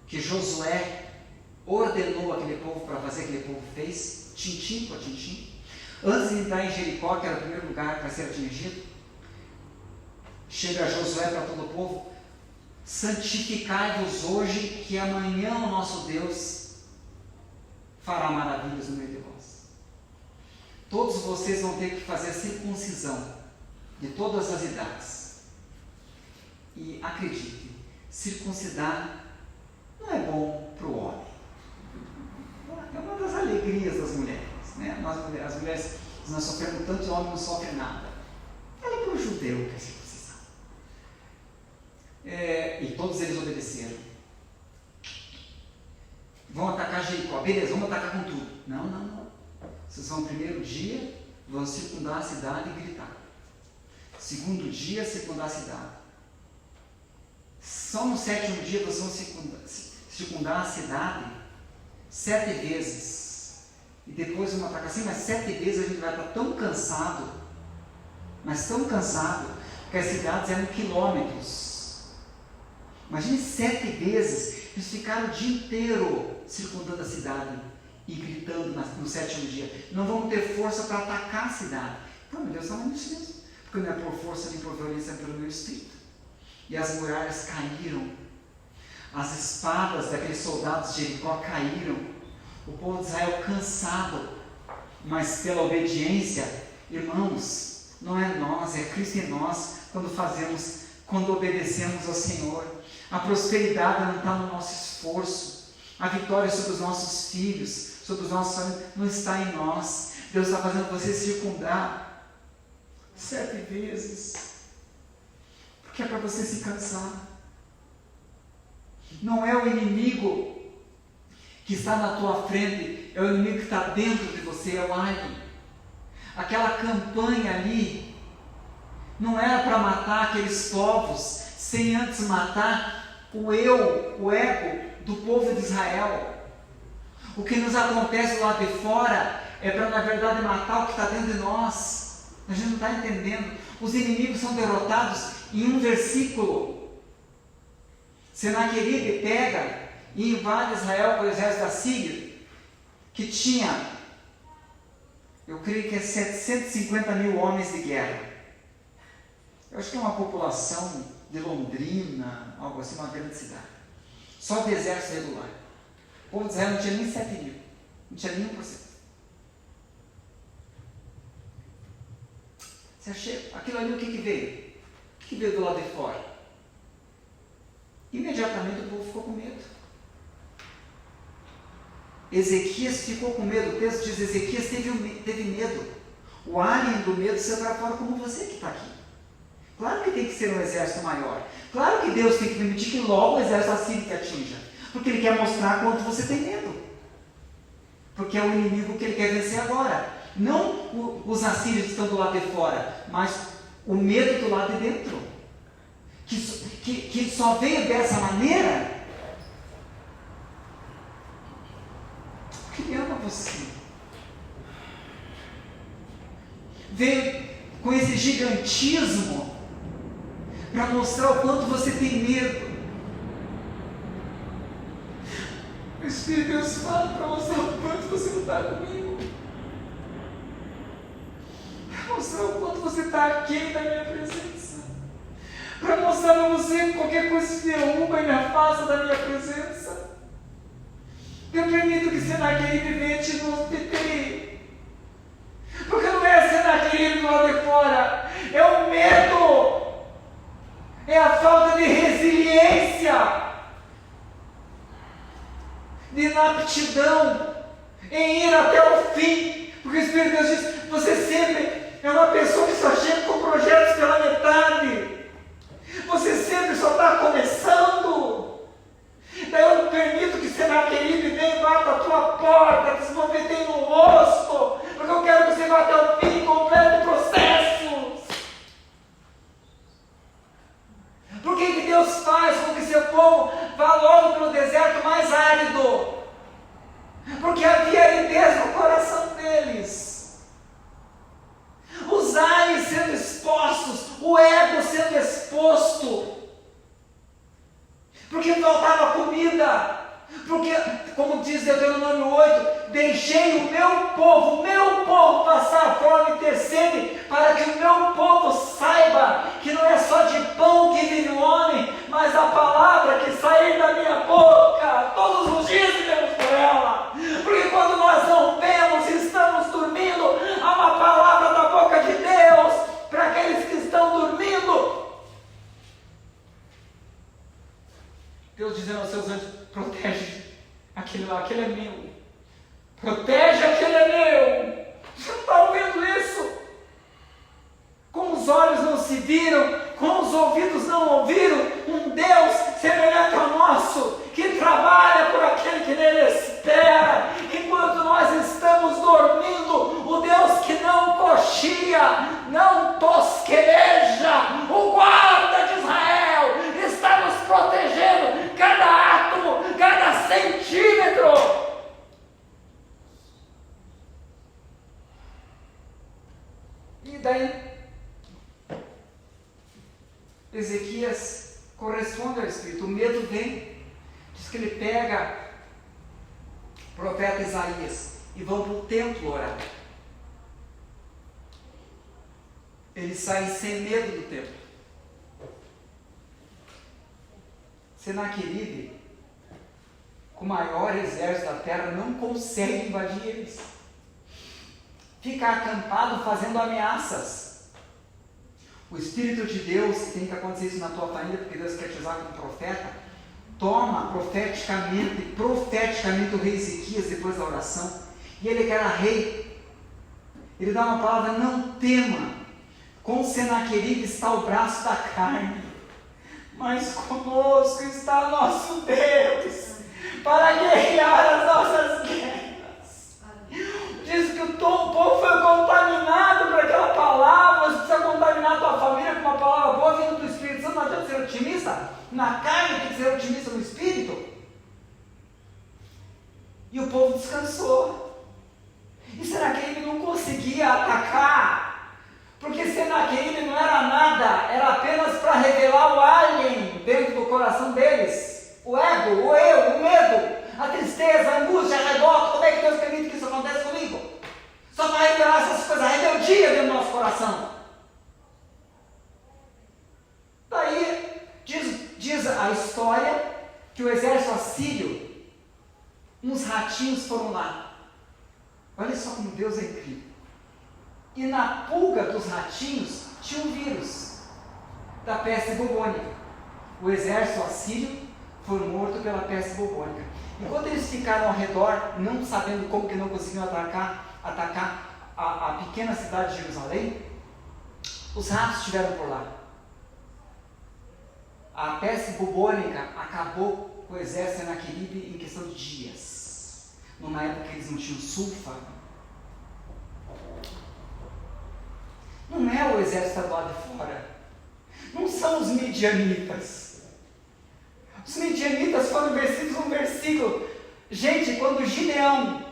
que Josué ordenou aquele povo para fazer, aquele povo fez, tintim por tintim. Antes de entrar em Jericó, que era o primeiro lugar para ser atingido, chega Josué para todo o povo: santificai-vos hoje, que amanhã o nosso Deus fará maravilhas no meio de vós. Todos vocês vão ter que fazer a circuncisão de todas as idades. E acredite, circuncidar não é bom para o homem. É uma das alegrias das mulheres, né? As mulheres, nós sofremos tanto e o homem não sofre nada. Ela é para o judeu que é circuncisão. E todos eles obedeceram. Vão atacar Jericó. Beleza, vamos atacar com tudo. Não. Vocês vão no primeiro dia, vão circundar a cidade e gritar. Segundo dia, circundar a cidade. Só no 7º dia vocês vão circundar a cidade 7 vezes. E depois vão atacar assim, mas 7 vezes a gente vai estar tão cansado, mas tão cansado, que as cidades eram quilômetros. Imagine 7 vezes, eles ficaram o dia inteiro circundando a cidade e gritando no 7º dia. Não vamos ter força para atacar a cidade. Então, Deus está falando isso mesmo, porque não é por força nem por violência, é pelo meu espírito. E as muralhas caíram, as espadas daqueles soldados de Jericó caíram, o povo de Israel cansado, mas pela obediência, irmãos, não é nós, é Cristo em nós, quando obedecemos ao Senhor. A prosperidade não está no nosso esforço, a vitória sobre os nossos filhos, sobre os nossos famílias, não está em nós. Deus está fazendo você circundar 7 vezes, porque é para você se cansar. Não é o inimigo que está na tua frente, é o inimigo que está dentro de você, é o alien. Aquela campanha ali não era para matar aqueles povos sem antes matar o eu, o ego do povo de Israel. O que nos acontece lá de fora é para, na verdade, matar o que está dentro de nós. A gente não está entendendo. Os inimigos são derrotados em um versículo. Senaqueribe pega e invade Israel com o exército da Síria, que tinha, eu creio que 750 mil homens de guerra. Eu acho que é uma população de Londrina, algo assim, uma grande cidade. Só de exército regular. O povo de Israel não tinha nem 7 mil, não tinha nem 1%. Você acha, aquilo ali o que veio? O que veio do lado de fora? Imediatamente o povo ficou com medo. Ezequias ficou com medo. O texto diz: Ezequias teve medo. O alien do medo saiu para fora, como você que está aqui. Claro que tem que ser um exército maior. Claro que Deus tem que permitir que logo o exército assírio te atinja. Porque ele quer mostrar quanto você tem medo. Porque é o inimigo que ele quer vencer agora. Não os assírios que estão do lado de fora, mas o medo do lado de dentro. Que só veio dessa maneira porque ele ama você. Veio com esse gigantismo para mostrar o quanto você tem medo. O Espírito de Deus fala para mostrar o quanto você não está comigo. Para mostrar o quanto você está aquém da minha presença. Para mostrar para você que qualquer coisa se derruba e me afasta da minha presença. Eu permito que Senaqueribe venha te nos porque não é Senaqueribe do lado de fora, é o medo, é a falta de resiliência, de inaptidão em ir até o fim, porque o Espírito de Deus diz: você sempre é uma pessoa que só chega com projetos pela metade, você sempre só está começando. Daí eu permito que Senaqueribe venha e bata a tua porta, que se movimente no rosto, porque eu quero que você vá até o fim, complete o processo. Por que Deus faz com que seu povo vá logo pelo deserto mais árido? Porque havia aridez no coração deles. Os ares sendo expostos, o ego sendo exposto. Porque faltava comida. Porque, como diz Deuteronômio 8, deixei o meu povo passar fome e ter sede, para que o meu povo saiba que não é só de pão que vive o homem, mas a palavra que sair da minha boca, todos os dias vivemos por ela. Porque quando nós não vemos e estamos dormindo, há uma palavra da boca de Deus para aqueles que estão dormindo. Deus dizendo aos seus anjos: protege aquele lá, aquele é meu. Protege aquele é meu. Você não está ouvindo isso? Com os olhos não se viram, com os ouvidos não ouviram, um Deus semelhante ao nosso, que trabalha por aquele que nele espera, enquanto nós estamos dormindo, o Deus que não cochia, não tosqueneja, o guarda de Israel, está nos protegendo, cada átomo, cada centímetro. E daí Ezequias corresponde ao Espírito, o medo vem, diz que ele pega o profeta Isaías e vão para o templo orar. Eles saem sem medo do templo. Senaqueribe, com o maior exército da terra, não consegue invadir eles. Fica acampado fazendo ameaças. O Espírito de Deus, que tem que acontecer isso na tua família, porque Deus quer te usar como profeta, toma profeticamente o rei Ezequias depois da oração, e ele que era rei, ele dá uma palavra: não tema, com Senaqueribe está o braço da carne, mas conosco está nosso Deus, para guerrear as nossas guerras. Diz que o povo foi contaminado por aquela palavra. Você precisa contaminar a tua família com uma palavra boa vindo do Espírito Santo. Não adianta ser otimista na carne, tem que ser otimista no Espírito. E o povo descansou. E Senaqueribe não conseguia atacar, porque Senaqueribe não era nada, era apenas para revelar o alien dentro do coração deles, o ego, o eu, o medo, a tristeza, a angústia, a revolta. Como é que Deus permite que isso aconteça comigo? Só para revelar essas coisas, a rebeldia dentro do nosso coração. Daí diz a história que o exército assírio, uns ratinhos foram lá. Olha só como Deus é incrível. E na pulga dos ratinhos tinha um vírus da peste bubônica. O exército assírio foi morto pela peste bubônica. Enquanto eles ficaram ao redor, não sabendo como que não conseguiam atacar a pequena cidade de Jerusalém, os ratos estiveram por lá. A peste bubônica acabou o exército de Senaqueribe em questão de dias. Numa época que eles não tinham sulfa. Não é o exército do lado de fora. Não são os midianitas. Os midianitas foram vencidos num versículo. Gente, quando Gideão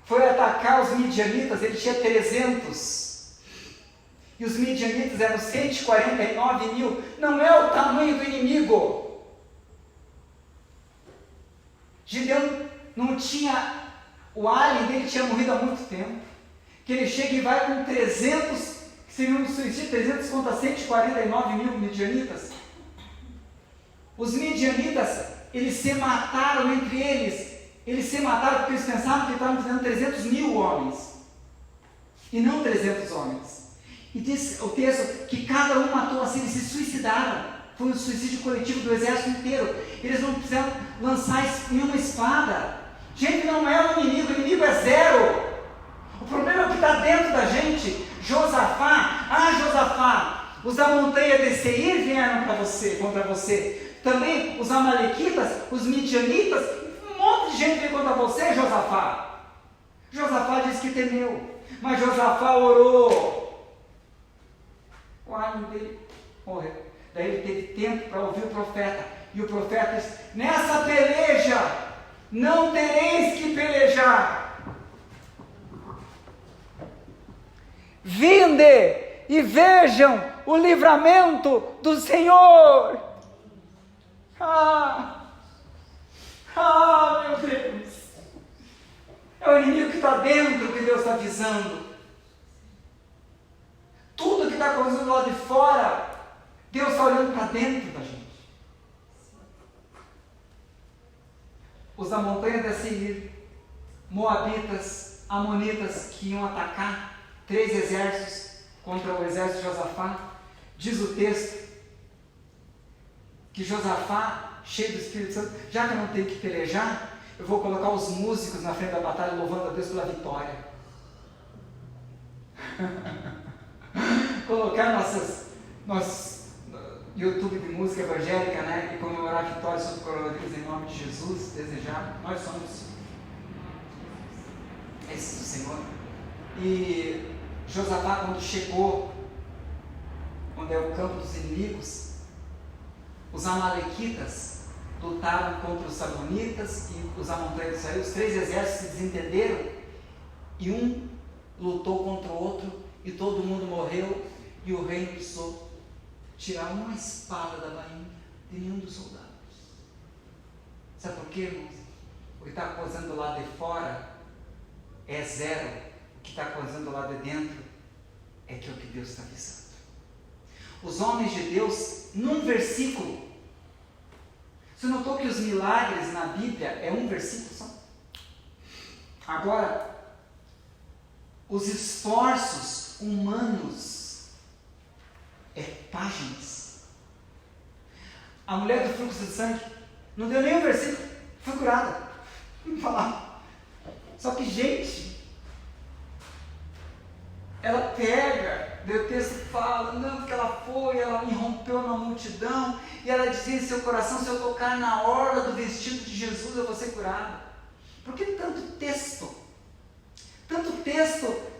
foi atacar os midianitas, ele tinha 300. E os midianitas eram 149 mil. Não é o tamanho do inimigo. Gideão não tinha... O alien dele tinha morrido há muito tempo. Que ele chega e vai com 300, que seriam um suicídio, 300 contra 149 mil midianitas. Os midianitas, eles se mataram entre eles. Eles se mataram porque eles pensavam que estavam fazendo 300 mil homens. E não 300 homens. E diz o texto que cada um matou assim, eles se suicidaram. Foi um suicídio coletivo do exército inteiro. Eles não precisaram lançar nenhuma espada. Gente, não é o inimigo é zero. O problema é o que está dentro da gente. Josafá, os da montanha de Seir vieram contra você. Também os amalequitas, os midianitas, um monte de gente veio contra você, Josafá. Josafá disse que temeu, mas Josafá orou. O alho dele morreu. Daí ele teve tempo para ouvir o profeta. E o profeta disse: nessa peleja não tereis que pelejar. Vinde e vejam o livramento do Senhor. Meu Deus. É o inimigo que está dentro que Deus está avisando. Tudo que está acontecendo lá de fora, Deus está olhando para dentro da gente. Os da montanha de Seir, Moabitas, Amonitas que iam atacar 3 exércitos contra o exército de Josafá. Diz o texto que Josafá, cheio do Espírito Santo, já que eu não tenho que pelejar, eu vou colocar os músicos na frente da batalha louvando a Deus pela vitória. Colocar nosso YouTube de música evangélica, né, e comemorar a vitória sobre o coronavírus em nome de Jesus, desejar. Nós somos esses do Senhor. E Josafá, quando chegou onde é o campo dos inimigos, os amalequitas lutaram contra os amonitas e os amontoeiros de Israel. Os 3 exércitos se desentenderam e um lutou contra o outro e todo mundo morreu e o rei precisou tirar uma espada da bainha de nenhum dos soldados. Sabe por quê, irmãos? O que está acontecendo do lado de fora é zero. O que está acontecendo do lado de dentro é que é o que Deus está avisando. Os homens de Deus, num versículo, você notou que os milagres na Bíblia é um versículo só? Agora, os esforços humanos é páginas. A mulher do fluxo de sangue não deu nem um versículo, foi curada. Vamos falar. Só que, gente, ela pega, o texto fala, não, que ela foi, ela irrompeu na multidão, e ela dizia em seu coração: se eu tocar na orla do vestido de Jesus, eu vou ser curada. Por que tanto texto? Tanto texto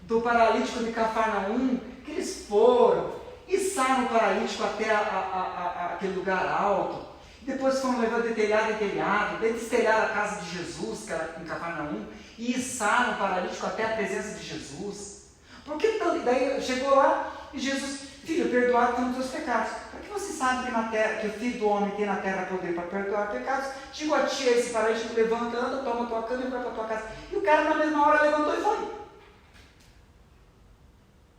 do paralítico de Cafarnaum, que eles foram, içaram o paralítico até aquele lugar alto, depois foram levando de telhado em telhado, destelharam a casa de Jesus, que era em Cafarnaum, e içaram o paralítico até a presença de Jesus. Por que tanto? Daí chegou lá e Jesus: filho, perdoado são os teus pecados. Porque você sabe que na terra, que o Filho do Homem tem na terra poder para perdoar pecados. Digo a ti, esse paralítico, levanta, anda, toma a tua cama e vai para a tua casa. E o cara na mesma hora levantou e foi.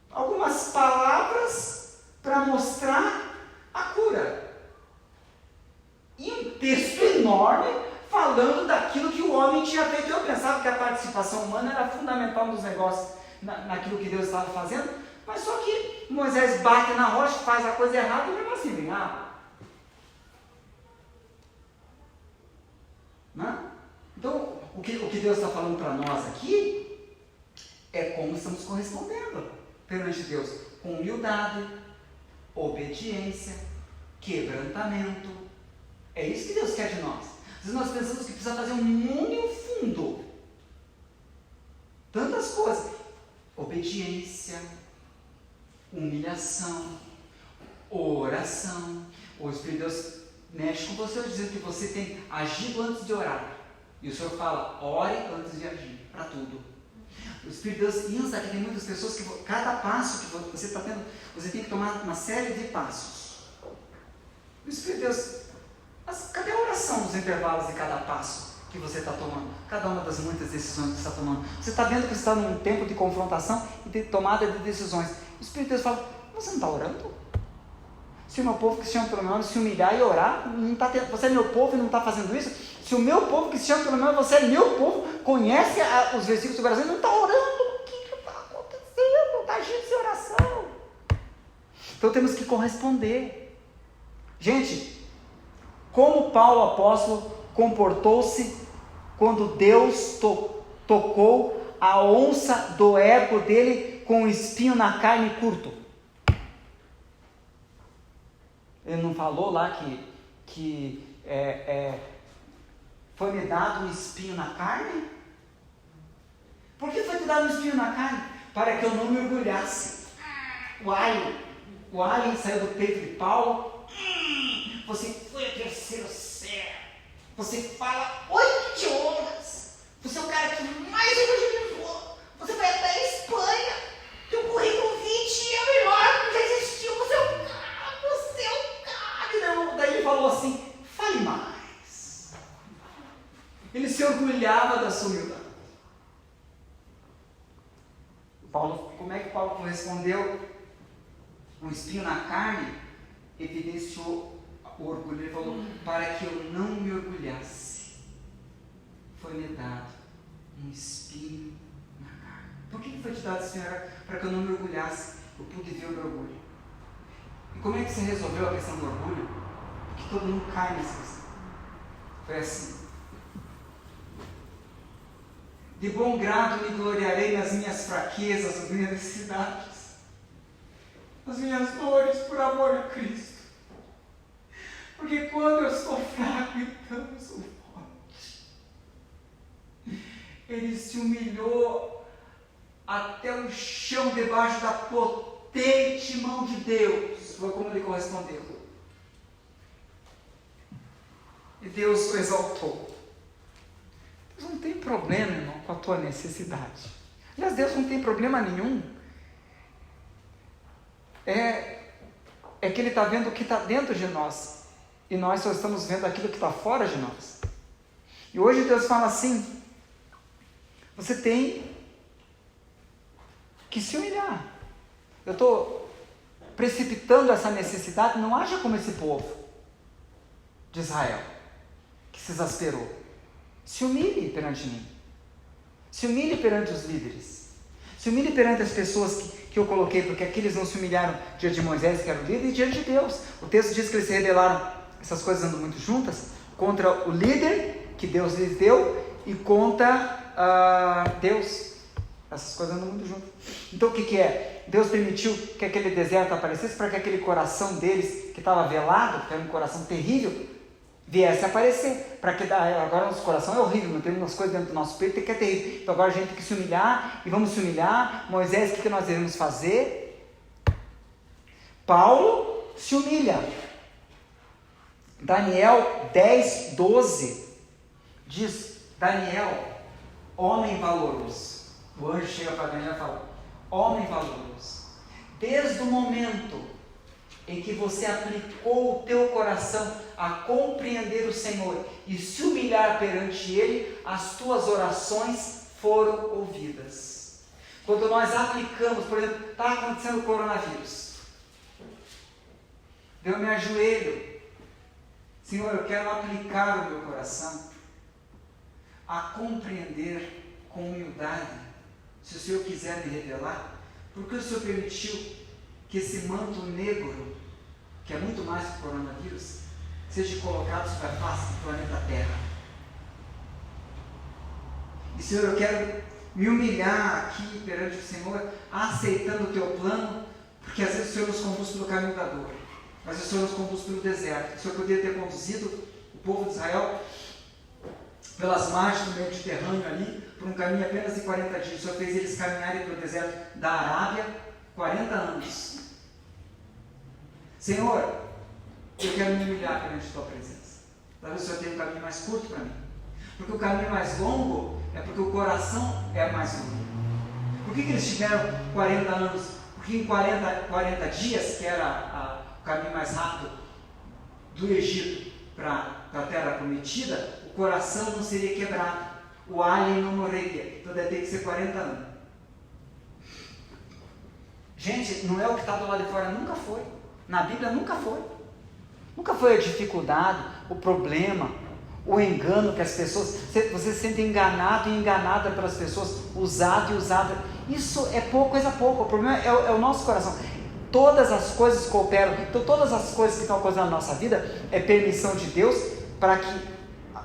Algumas palavras para mostrar a cura. E um texto enorme falando daquilo que o homem tinha feito. Eu pensava que a participação humana era fundamental nos negócios, naquilo que Deus estava fazendo, mas só que Moisés bate na rocha, faz a coisa errada e mesmo assim vem água. Então, o que Deus está falando para nós aqui é como estamos correspondendo perante Deus, com humildade, obediência, quebrantamento, É isso que Deus quer de nós. Às vezes nós pensamos que precisa fazer um mundo e um fundo. Tantas coisas. Obediência, humilhação, oração. O Espírito de Deus mexe com você, dizendo que você tem agido antes de orar. E o Senhor fala, ore antes de agir, para tudo. O Espírito de Deus insta que tem muitas pessoas que cada passo que você está tendo, você tem que tomar uma série de passos. O Espírito de Deus, mas cadê a oração nos intervalos de cada passo que você está tomando? Cada uma das muitas decisões que você está tomando. Você está vendo que você está num tempo de confrontação e de tomada de decisões. O Espírito de Deus fala, você não está orando? Se o meu povo que se chama pelo meu nome se humilhar e orar, não tá tendo, você é meu povo e não está fazendo isso? Se o meu povo que se chama pelo meu nome, você é meu povo, conhece os versículos do coração e não está orando, o que está acontecendo? Não está agindo sem oração. Então temos que corresponder. Gente, como Paulo apóstolo comportou-se quando Deus tocou a onça do ego dele com um espinho na carne curto? Ele não falou lá que foi me dado um espinho na carne? Por que foi te dado um espinho na carne? Para que eu não me orgulhasse. O alho saiu do peito de Paulo. Você foi ao terceiro céu. Você fala 8 idiomas. Você é o cara que mais evangelizou. Você vai até a Espanha. Teu currículo 20 é o melhor que já existiu. Você é o cara. Não. Daí ele falou assim, fale mais. Ele se orgulhava da sua humildade. Como é que Paulo respondeu? Um espinho na carne evidenciou o orgulho. Ele falou, para que eu não me orgulhasse, foi-me dado um espinho na carne. Por que foi te dado esse espinho na carne? Para que eu não me orgulhasse, eu pude ver o meu orgulho. E como é que você resolveu a questão do orgulho? Porque todo mundo cai nessa questão. Foi assim. De bom grado me gloriarei nas minhas fraquezas, nas minhas necessidades, nas minhas dores por amor a Cristo. Porque quando eu estou fraco, então eu sou forte. Ele se humilhou até o chão debaixo da potente mão de Deus. Foi como ele correspondeu. E Deus o exaltou. Deus não tem problema, irmão, com a tua necessidade. Aliás, Deus não tem problema nenhum. É que Ele está vendo o que está dentro de nós. E nós só estamos vendo aquilo que está fora de nós. E hoje Deus fala assim, você tem que se humilhar. Eu estou precipitando essa necessidade, não haja como esse povo de Israel, que se exasperou. Se humilhe perante mim. Se humilhe perante os líderes. Se humilhe perante as pessoas que eu coloquei, porque aqueles não se humilharam diante de Moisés, que era o líder, e diante de Deus. O texto diz que eles se rebelaram, essas coisas andam muito juntas, contra o líder que Deus lhes deu e contra Deus. Essas coisas andam muito juntas. Então o que é? Deus permitiu que aquele deserto aparecesse para que aquele coração deles, que estava velado, que era um coração terrível, viesse a aparecer, para que agora nosso coração é horrível, não temos umas coisas dentro do nosso peito que é terrível, então agora a gente tem que se humilhar, e vamos se humilhar. Moisés, o que nós devemos fazer? Paulo se humilha. Daniel 10:12 diz, Daniel, homem valoroso, o anjo chega para Daniel e fala, homem valoroso, desde o momento em que você aplicou o teu coração a compreender o Senhor e se humilhar perante Ele, as tuas orações foram ouvidas. Quando nós aplicamos, por exemplo, está acontecendo o coronavírus, eu me ajoelho, Senhor, eu quero aplicar o meu coração a compreender com humildade, se o Senhor quiser me revelar, porque o Senhor permitiu que esse manto negro, que é muito mais que o coronavírus, seja colocado sobre a face do planeta Terra. E Senhor, eu quero me humilhar aqui perante o Senhor, aceitando o teu plano, porque às vezes o Senhor nos conduz pelo caminho da dor, mas o Senhor nos conduz pelo deserto. O Senhor poderia ter conduzido povo de Israel pelas margens do Mediterrâneo ali, por um caminho apenas de 40 dias. O Senhor fez eles caminharem pelo deserto da Arábia 40 anos. Senhor, eu quero me humilhar perante a Tua presença. Talvez o Senhor tenha um caminho mais curto para mim. Porque o caminho mais longo é porque o coração é mais longo. Por que eles tiveram 40 anos? Porque em 40 dias, que era o caminho mais rápido do Egito para a terra prometida, o coração não seria quebrado, o alien não morreria, então deve ter que ser 40 anos. Gente, não é o que está do lado de fora, nunca foi. Na Bíblia nunca foi. Nunca foi a dificuldade, o problema, o engano que as pessoas... Você se sente enganado e enganada pelas pessoas, usado e usada. Isso é coisa pouca. O problema é o nosso coração. Todas as coisas cooperam. Então todas as coisas que estão acontecendo na nossa vida é permissão de Deus para que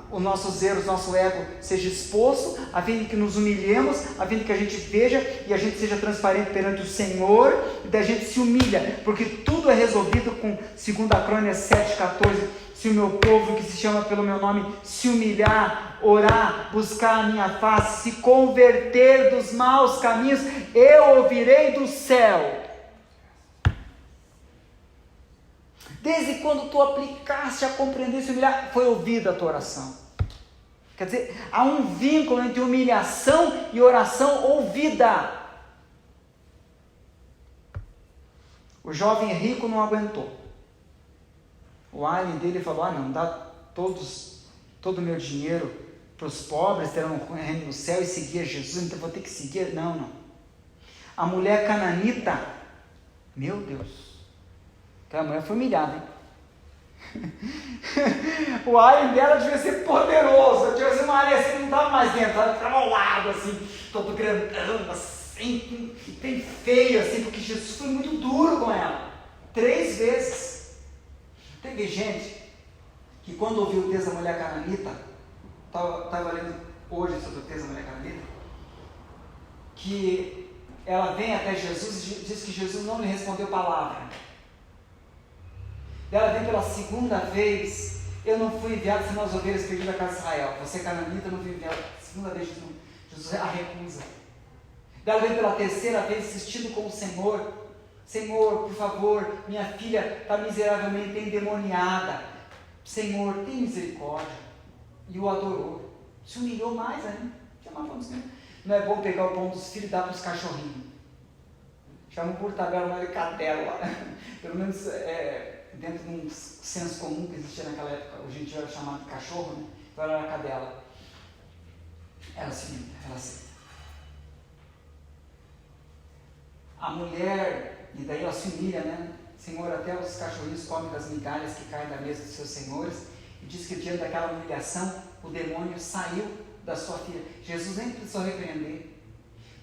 os nossos erros, nosso ego seja exposto, a fim de que nos humilhemos, a fim de que a gente veja e a gente seja transparente perante o Senhor, e da gente se humilha, porque tudo é resolvido com 2 Crônicas 7,14. Se o meu povo que se chama pelo meu nome se humilhar, orar, buscar a minha face, se converter dos maus caminhos, eu ouvirei do céu. Desde quando tu aplicaste a compreender e se humilhar, foi ouvida a tua oração. Quer dizer, há um vínculo entre humilhação e oração ouvida. O jovem rico não aguentou. O alien dele falou, não, dá todo o meu dinheiro para os pobres, terão um reino no céu e seguir Jesus, então vou ter que seguir. Não. A mulher cananita, meu Deus, aquela mulher foi humilhada, hein? O alien dela devia ser poderoso, devia ser uma área assim, não estava mais dentro, estava ao lado, assim, todo grandão, assim, bem feio, assim, porque Jesus foi muito duro com ela, 3 vezes. Teve gente que quando ouviu o texto da mulher cananita, estava lendo hoje sobre o texto da mulher cananita, que ela vem até Jesus e diz que Jesus não lhe respondeu palavra. Ela vem pela 2ª vez, eu não fui enviado senão as ovelhas perdidas da casa de Israel. Você cananita, não fui enviado. 2ª vez Jesus a recusa. Ela vem pela 3ª vez insistindo com o Senhor. Senhor, por favor, minha filha está miseravelmente endemoniada. Senhor, tem misericórdia. E o adorou. Se humilhou mais ainda. Não é bom pegar o pão dos filhos e dar para os cachorrinhos. Chamam por tabela, não é cadela. Pelo menos dentro de um senso comum que existia naquela época, hoje em dia era chamado de cachorro, né? Então ela era cadela. Ela se humilha, ela aceita. A mulher, e daí ela se humilha, né? Senhor, até os cachorrinhos comem das migalhas que caem da mesa dos seus senhores. E diz que diante daquela humilhação, o demônio saiu da sua filha. Jesus nem precisou repreender,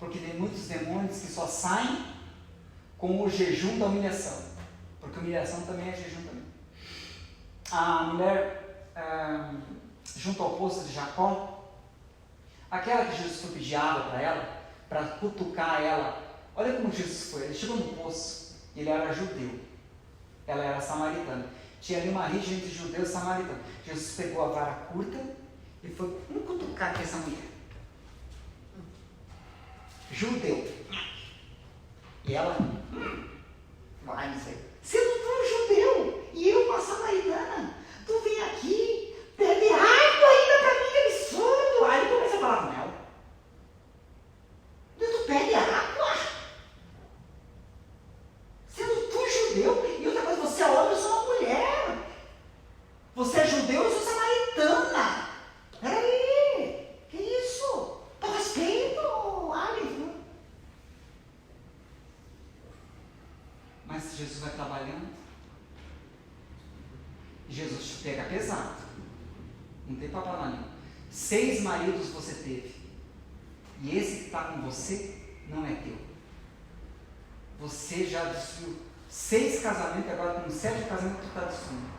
porque tem muitos demônios que só saem com o jejum da humilhação. Porque humilhação também é jejum também. A mulher, junto ao poço de Jacó, aquela que Jesus foi pedir água para ela, para cutucar ela. Olha como Jesus foi. Ele chegou no poço, ele era judeu, ela era samaritana. Tinha ali uma rixa entre judeus e samaritanos. Jesus pegou a vara curta e foi cutucar aqui essa mulher. Judeu. E ela, vai, não sei. Sendo tu um judeu e eu uma samaritana, tu vem aqui, bebe água ainda para mim, que absurdo. Aí ele começa a falar com ela. Tu bebe água? Sendo tu judeu, e outra coisa, você é homem, eu sou uma mulher. Você é judeu, eu sou samaritana. Peraí, que isso? Dá respeito, Alisson. Mas Jesus vai trabalhando, Jesus te pega pesado, não tem papo na língua. 6 maridos você teve, e esse que está com você não é teu. Você já destruiu 6 casamentos, agora com 7 casamentos tu está destruindo.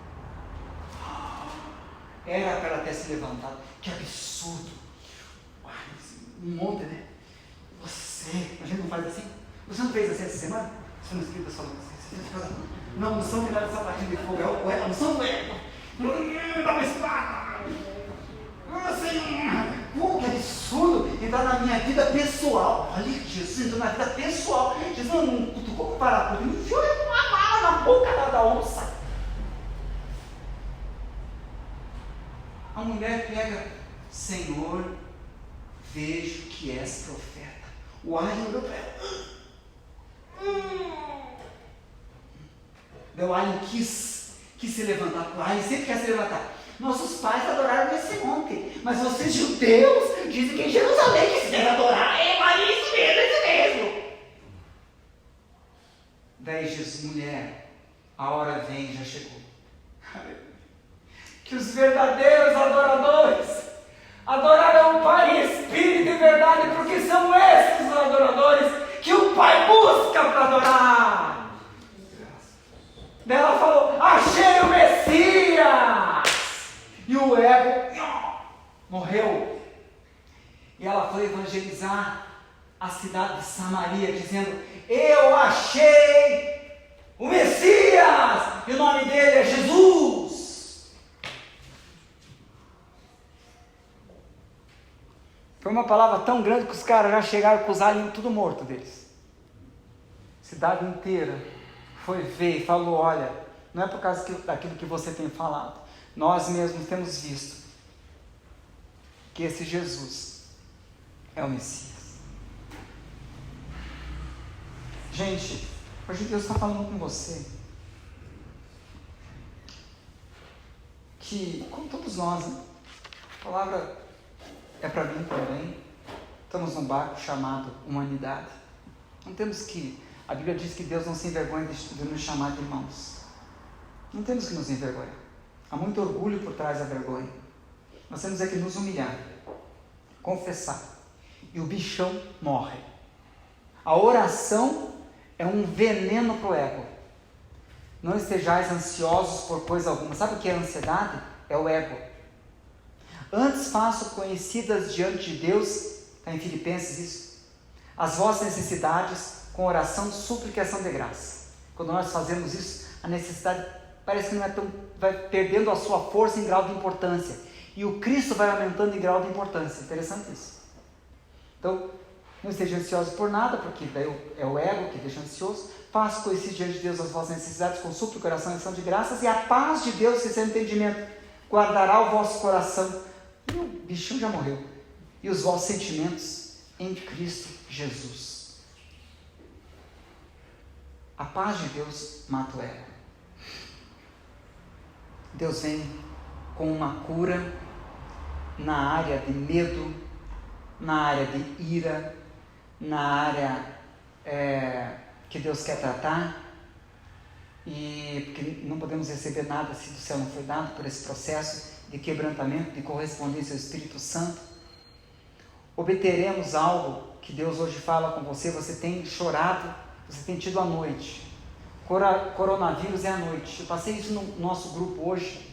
Era para ela ter se levantado. Que absurdo. Um monte, né? Você, a gente não faz assim? Você não fez assim essa semana? Você não escrita só você. Não, unção de nada de sapatinho de fogo, é a unção do ego. Dá uma espada. Como que absurdo entrar na minha vida pessoal. Olha, Jesus entrou na vida pessoal. Jesus não cutucou com parafuso, ele enfiou uma bala na boca da onça. A mulher pega: Senhor, vejo que és profeta. O alho olhou para ela. O alho quis se levantar. O alho sempre quer se levantar. Nossos pais adoraram nesse monte, mas vocês judeus dizem que em Jerusalém que se deve adorar. Isso mesmo. Daí Jesus: mulher, a hora vem, já chegou. Que os verdadeiros adoradores adorarão o Pai em espírito e verdade, porque são esses os adoradores que o Pai busca para adorar. Daí ela falou: achei o Messias! E o ego morreu. E ela foi evangelizar a cidade de Samaria, dizendo: eu achei o Messias, e o nome dele é Jesus. Foi uma palavra tão grande que os caras já chegaram com os aliens tudo morto deles. Cidade inteira foi ver e falou: olha, não é por causa daquilo que você tem falado, nós mesmos temos visto que esse Jesus é o Messias. Gente, hoje Deus está falando com você que, como todos nós, né, a palavra é para mim também. Estamos num barco chamado humanidade. Não temos que... A Bíblia diz que Deus não se envergonha de nos chamar de irmãos. Não temos que nos envergonhar. Há muito orgulho por trás da vergonha. Nós temos que nos humilhar, confessar, e o bichão morre. A oração é um veneno para o ego. Não estejais ansiosos por coisa alguma. Sabe o que é ansiedade? É o ego. Antes faço conhecidas diante de Deus, está em Filipenses isso, as vossas necessidades com oração, súplica e ação de graça. Quando nós fazemos isso, a necessidade parece que não é tão, vai perdendo a sua força em grau de importância, e o Cristo vai aumentando em grau de importância. Interessante isso. Então, não esteja ansioso por nada, porque daí é o ego que deixa ansioso. Faço conhecidas diante de Deus as vossas necessidades com súplica, oração e ação de graças, e a paz de Deus, que sem entendimento, guardará o vosso coração. E o bichão já morreu. E os vossos sentimentos em Cristo Jesus. A paz de Deus mata o ego. Deus vem com uma cura na área de medo, na área de ira, na área que Deus quer tratar. E porque não podemos receber nada se do céu não foi dado, por esse processo de quebrantamento, de correspondência ao Espírito Santo. Obteremos algo que Deus hoje fala com você. Você tem chorado, você tem tido a noite. Coronavírus é a noite. Eu passei isso no nosso grupo hoje.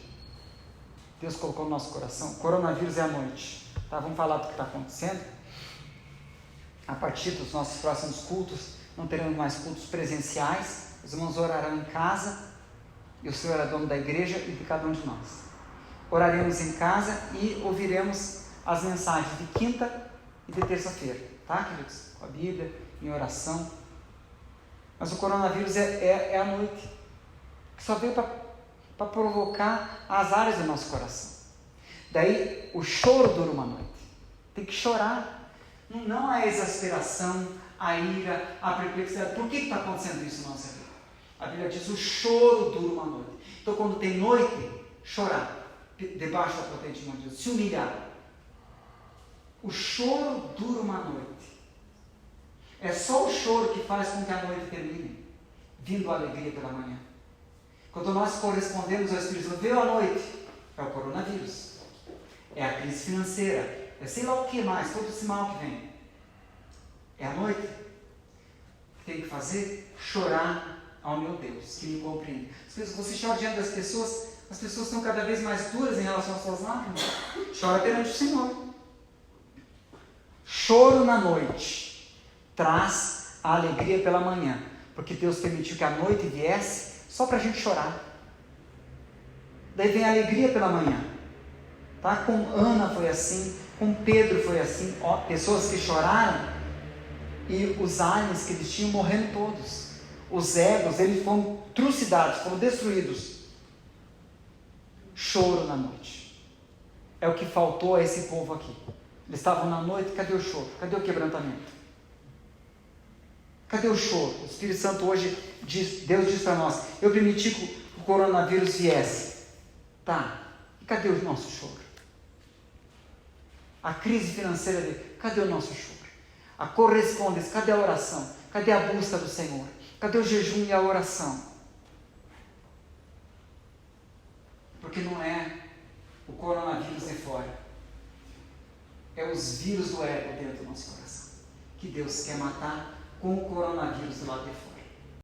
Deus colocou no nosso coração. Coronavírus é a noite. Tá, vamos falar do que está acontecendo. A partir dos nossos próximos cultos, não teremos mais cultos presenciais. Os irmãos orarão em casa, e o Senhor é dono da igreja e de cada um de nós. Oraremos em casa e ouviremos as mensagens de quinta e de terça-feira, tá, queridos? Com a Bíblia, em oração. Mas o coronavírus é a noite, que só veio para provocar as áreas do nosso coração. Daí o choro dura uma noite. Tem que chorar. Não a exasperação, a ira, a perplexidade. Por que está acontecendo isso na nossa vida? A Bíblia diz: o choro dura uma noite. Então, quando tem noite, chorar debaixo da potente mão de Deus, se humilhar. O choro dura uma noite. É só o choro que faz com que a noite termine, vindo a alegria pela manhã. Quando nós correspondemos ao Espírito Santo, veio a noite, é o coronavírus, é a crise financeira, é sei lá o que mais, todo esse mal que vem. É a noite. O que tem que fazer? Chorar ao meu Deus, que me compreende. Você chora diante das pessoas, as pessoas estão cada vez mais duras em relação às suas lágrimas. Chora perante o Senhor. Choro na noite traz a alegria pela manhã, porque Deus permitiu que a noite viesse só para a gente chorar. Daí vem a alegria pela manhã. Tá? Com Ana foi assim, com Pedro foi assim, ó, pessoas que choraram e os aliens que eles tinham morrendo todos. Os egos, eles foram trucidados, foram destruídos. Choro na noite. É o que faltou a esse povo aqui. Eles estavam na noite, cadê o choro? Cadê o quebrantamento? Cadê o choro? O Espírito Santo hoje, Deus diz para nós, eu permiti que o coronavírus viesse. Tá, e cadê o nosso choro? A crise financeira dele, cadê o nosso choro? A correspondência, cadê a oração? Cadê a busca do Senhor? Cadê o jejum e a oração? Porque não é o coronavírus de fora, é os vírus do ego dentro do nosso coração, que Deus quer matar com o coronavírus do lado de fora.